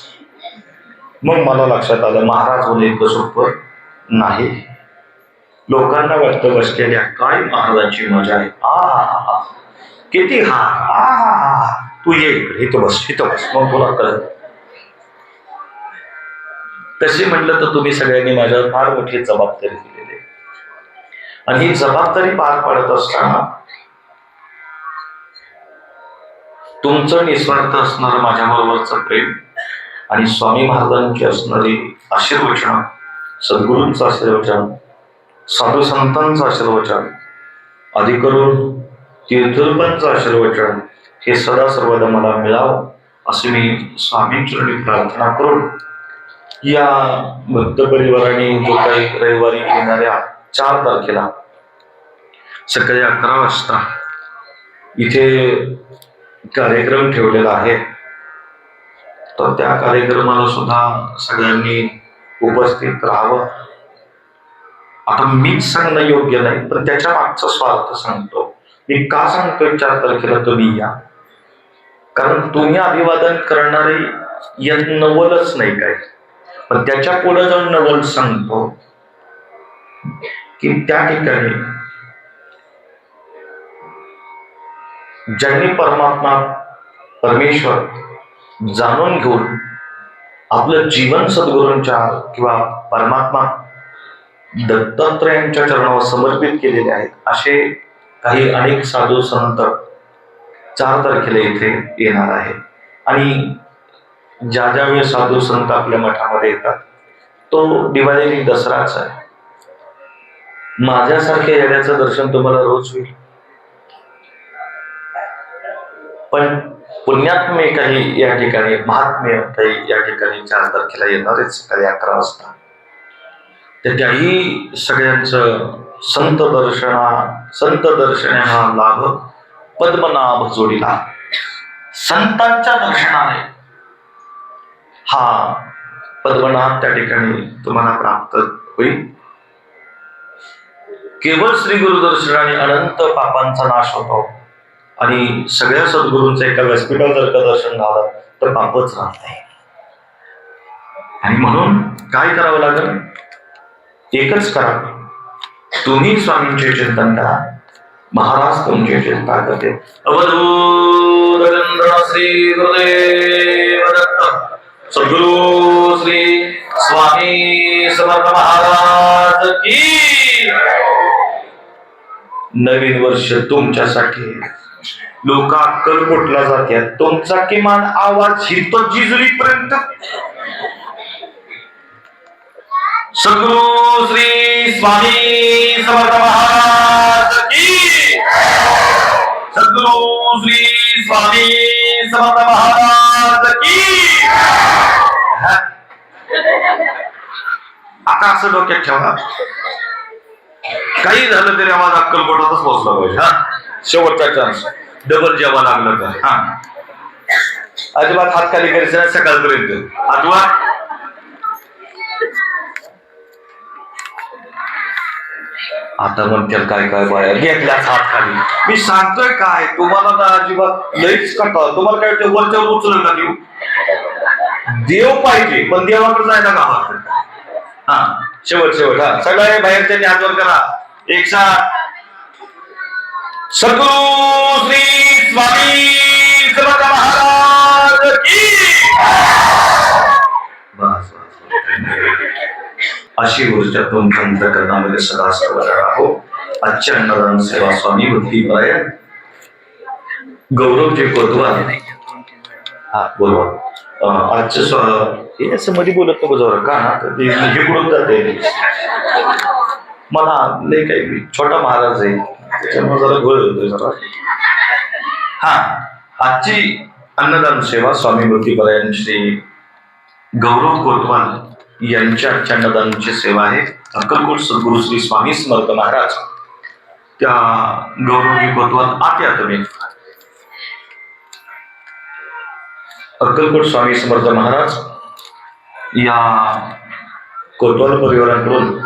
मग मला लक्षात आलं महाराज होणे इतकं सोपं नाही. लोकांना वाटतं बसलेल्या काय महाराजांची मजा आहे. आ किती हार. आ तू ये इकडे इथं बस मग तुला कळत. तशी म्हटलं तर तुम्ही सगळ्यांनी माझ्यावर फार मोठी जबाबदारी दिलेली आहे आणि ही जबाबदारी पार पाडत असताना तुमचं निस्वार्थ असणारं माझ्याबरोबरचं प्रेम आणि स्वामी महाराजांची असणारी आशीर्वचन, सद्गुरूंचं आशीर्वचन, साधू संतांचं आशीर्वचन, अधिकरून तीर्थरूपांचं आशीर्वचन हे सदा सर्वदा मला मिळावं असे मी स्वामींचरणी प्रार्थना करून या भक्त परिवाराने जो काही रविवारी येणाऱ्या 4 तारखेला सकाळी 11 वाजता इथे कार्यक्रम ठेवलेला आहे. तर त्या कार्यक्रमाला सुद्धा सगळ्यांनी उपस्थित राहावं. आता मीच सांगणं योग्य नाही पण त्याच्या मागचा स्वार्थ सांगतो. मी का सांगतोय 4 तारखेला तुम्ही या, कारण तुम्ही अभिवादन करणारे यात नवलच नाही काय, पण त्याच्या पुढे जाऊन नवल सांगतो की त्या ठिकाणी ज्यांनी परमेश्वर जाणून घेऊन आपलं जीवन सद्गुरूंच्या किंवा परमात्मा दत्तात्रयांच्या चरणावर समर्पित केलेले आहेत असे काही अनेक साधू संत 4 तारखेला इथे येणार आहे. आणि ज्या ज्यावेळी साधू संत आपल्या मठामध्ये येतात तो दिवाळी आणि दसराच आहे. माझ्यासारख्या येण्याचं दर्शन तुम्हाला रोज होईल, पण पुण्यात्मे काही या ठिकाणी, महात्म्य काही या ठिकाणी 4 तारखेला येणारेच सकाळी 11 वाजता. तर त्याही सगळ्यांचं संत दर्शना लाभ पद्मनाभ जोडीला. संतांच्या दर्शनाने हा पद्मनाभ त्या ठिकाणी तुम्हाला प्राप्त होईल. केवळ श्री गुरुदर्शनाने अनंत पापांचा नाश होतो आणि सगळ्या सद्गुरूंचं एका व्यासपीठावर जर का दर्शन झालं तर पापच राहत नाही. आणि म्हणून काय करावं लागेल, एकच करा, तुम्ही स्वामींचे चिंतन करा, महाराज तुमची चिंता करते. अवधूत श्री गुरुदेव दत्त सद्गुरु श्री स्वामी समर्थ महाराज की. नवीन वर्ष तुमच्यासाठी लोक अक्कलकोटला जातात, तुमचा किमान आवाज हितो जिजुरीपर्यंत. सद्गुरु श्री स्वामी समर्थ महाराज की. सद्गुरु श्री स्वामी समर्थ महाराज की. आता असं डोक्यात ठेवा, काही झालं तरी आवाज अक्कलकोटातच पोहोचला पाहिजे. शेवटचा चान्स, डबल जेव्हा लागलं तर. अजिबात हात खाली करायचं नाही सकाळपर्यंत. अथवा आता म्हणतील काय काय बाया घेतल्याच हात खाली. मी सांगतोय काय तुम्हाला ना, अजिबात लईच कटा. तुम्हाला काय वरच्यावर उचलून का देऊ. देव पाहिजे पण देवाकडे जायला गावाकडे. हा शेवट हा सगळे बाहेरच्यांनी हात वर करा. एक साथ सद्गुरु श्री स्वामी समर्थ महाराज की. बस अशी ऊर्जा तुमच्या अंतःकरणामध्ये सदा सर्वदा राहो. आजच्या अन्नदान सेवा स्वामी बुद्धिपरायण गौरवजी कोतवाल. हा बोलवा. आजच्या असं मध्ये बोलत नको जवळ का हे कुठून जाते. मला लय काही छोटा महाराज आहे त्याच्यामुळे जरा गोळ होतोय जरा. हा आजची अन्नदान सेवा स्वामी बुद्धिपरायण श्री गौरव कोतवाल यांच्या आजच्या अन्नदानाची सेवा आहे. अक्कलकोट सद्गुरु श्री स्वामी समर्थ महाराज त्या गौरवजी कोतवाल आत या तुम्ही. अक्कलकोट स्वामी समर्थ महाराज या कोतवाल परिवाराकडून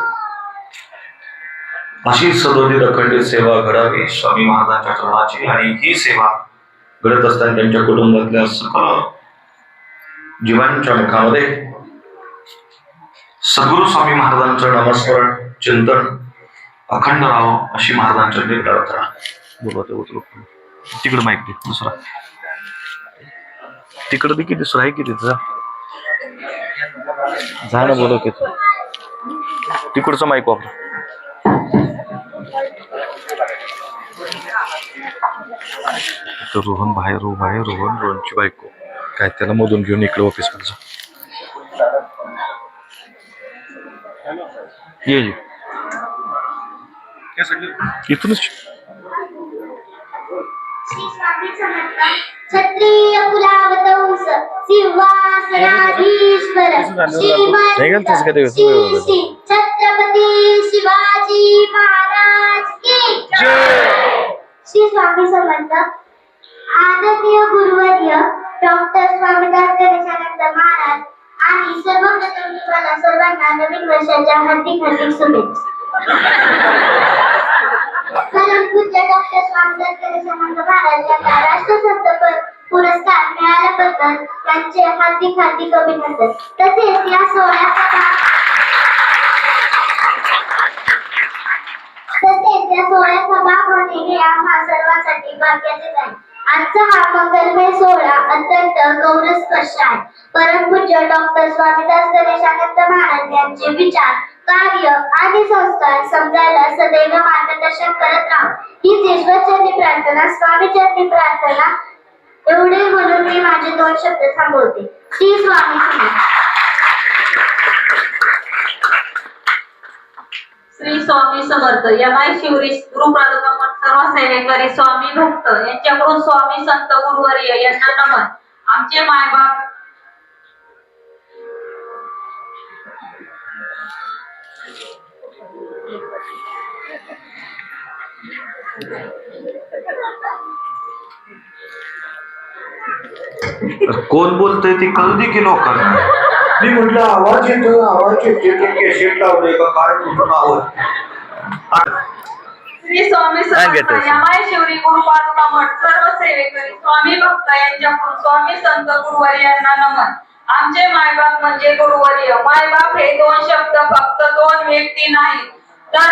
अशी सदोदित अखंडित सेवा घडावी स्वामी महाराजांच्या चरणाची. आणि ही सेवा घडत असताना त्यांच्या कुटुंबातल्या सकल जीवांच्या मुखामध्ये सद्गुरु स्वामी महाराजांचं नामस्मरण चिंतन अखंड राहो अशी महाराजांच्या प्रार्थना. तिकडं माहिती दे दुसरा तिकडं देखील दुसरा आहे की तिथं जा ना बोलव की तिकडचं माईक वापर. रोहन बाहेर उभा आहे. रोहनची बायको काय त्याला मधून घेऊन इकडे ऑफिस मध्ये जा. ये इथूनच क्षत्रिय कुलावतंस सिंहासनाधीश्वर श्रीमंत श्री छत्रपती शिवाजी महाराज की जय. श्री स्वामी समर्थ. आदरणीय गुरुवर्य डॉक्टर स्वामीदास गणेशानंद महाराज आणि सर्वप्रथम तुम्हाला सर्वांना नवीन वर्षाच्या हार्दिक शुभेच्छा. परमपूज्य डॉक्टर स्वामीदास गणेशानंद महाराज यांना राष्ट्रसंत पुरस्कार मिळाल्याबद्दल त्यांचे हार्दिक अभिनंदन. तसेच या सोहळ्याचा भाग होणे हे आम्हा सर्वांसाठी भाग्याचे आहे. आजचा हा मंगलमय सोहळा अत्यंत गौरवस्पर्श आहे. परमपूज्य डॉक्टर स्वामीदास गणेशानंद महाराज यांचे विचार कार्य आणि संस्कार समजायला सदैव मार्गदर्शन करत राहू हीच ईश्वरचरणी प्रार्थना स्वामीचरणी प्रार्थना. एवढे म्हणून मी माझे 2 शब्द थांबवते. श्री स्वामी समर्थ. श्री स्वामी समर्थ. यमाई शिवरी गुरुपादुका सर्व सेवेकरी स्वामी भक्त यांच्याकडून स्वामी संत गुरुवर्य यांना नमन. आमचे मायबाप कोण बोलतय ते कळू दे की लोकांना. मी म्हटलं आवाज येतो कॅसेट लावलंय का काय कुठून आवाज. श्री स्वामी समर्थ. यमाई शिवरी गुरुपादुका मठ सर्व सेवेकरी स्वामी भक्त यांच्याकडून स्वामी संत गुरुवर्य यांना नमन. आमचे मायबाप म्हणजे गुरुवर्य. मायबाप हे 2 शब्द फक्त 2 व्यक्ती नाही तर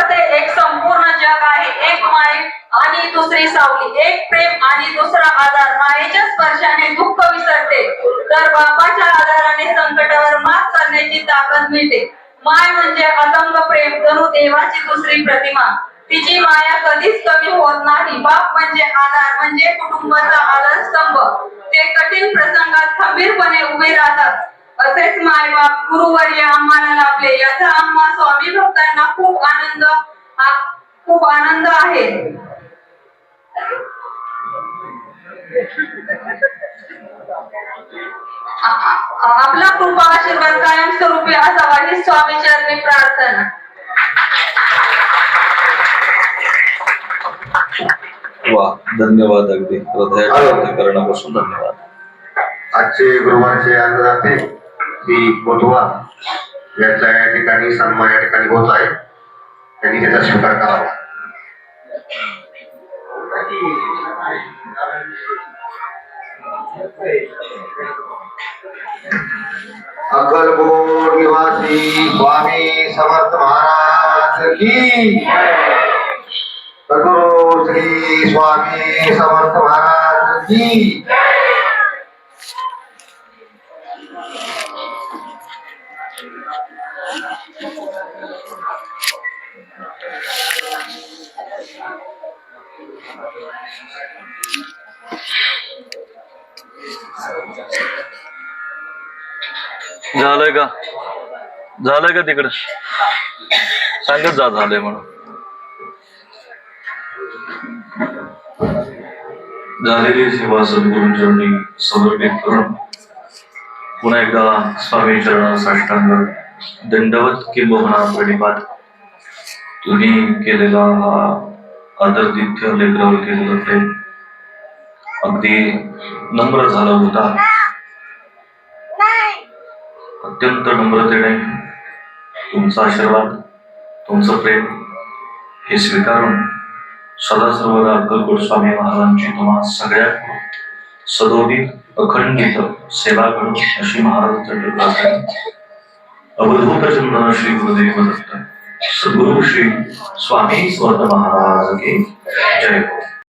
ते एक संपूर्ण जग आहे. एक माय आणि दुसरी सावली, एक प्रेम आणि दुसरा आधार. मायेच्या स्पर्शाने दुःख विसरते तर बापाच्या आधाराने संकटावर मात करण्याची ताकद मिळते. माय म्हणजे अतंग प्रेम, जणू देवाची दुसरी प्रतिमा. तिची माया कधीच कमी होत नाही. बाप म्हणजे आधार, म्हणजे कुटुंबाचा आधारस्तंभ. ते कठीण प्रसंगात खंबीरपणे उभे राहतात. असेच मायबाप गुरुवर्य आम्हाला लाभले याचा आम्हा स्वामी भक्तांना खूप आनंद आहे. आपला कृपा आशीर्वाद कायमस्वरूपी असावा ही स्वामी चरणी प्रार्थना. वा धन्यवाद. अगदी हृदयापासून धन्यवाद. आजचे गुरुवारचे अन्नदाते श्री कोतवाल यांचा या ठिकाणी सन्मान या ठिकाणी होत आहे. त्यांनी त्याचा स्वीकार करावा. अक्कलकोट निवासी स्वामी समर्थ महाराज की सद्गुरु श्री स्वामी समर्थ महाराज की झालंय का तिकडं सांगत जा झालंय म्हणून. झालेली सेवा सद्गुरूंचरणी समर्पित करून पुन्हा एकदा स्वामी चरणात साष्टांग दंडवत किंबहुना प्रणिपात. तुम्ही केलेला हा आदरातिथ्य लेकरावर केलेलं प्रेम अगदी नम्र झाला होता. अत्यंत नम्रतेने तुमचा आशीर्वाद तुमचं प्रेम हे स्वीकारून सदा सर्वदा अक्कलकोट स्वामी महाराजांची तुम्हा सगळ्या सदोदित अखंडित सेवा करून अशी महाराजांच्या प्रार्थना. अवधूत चंद्र श्री गुरुदेव दत्त सद्गुरु श्री स्वामी समर्थ महाराज की जय.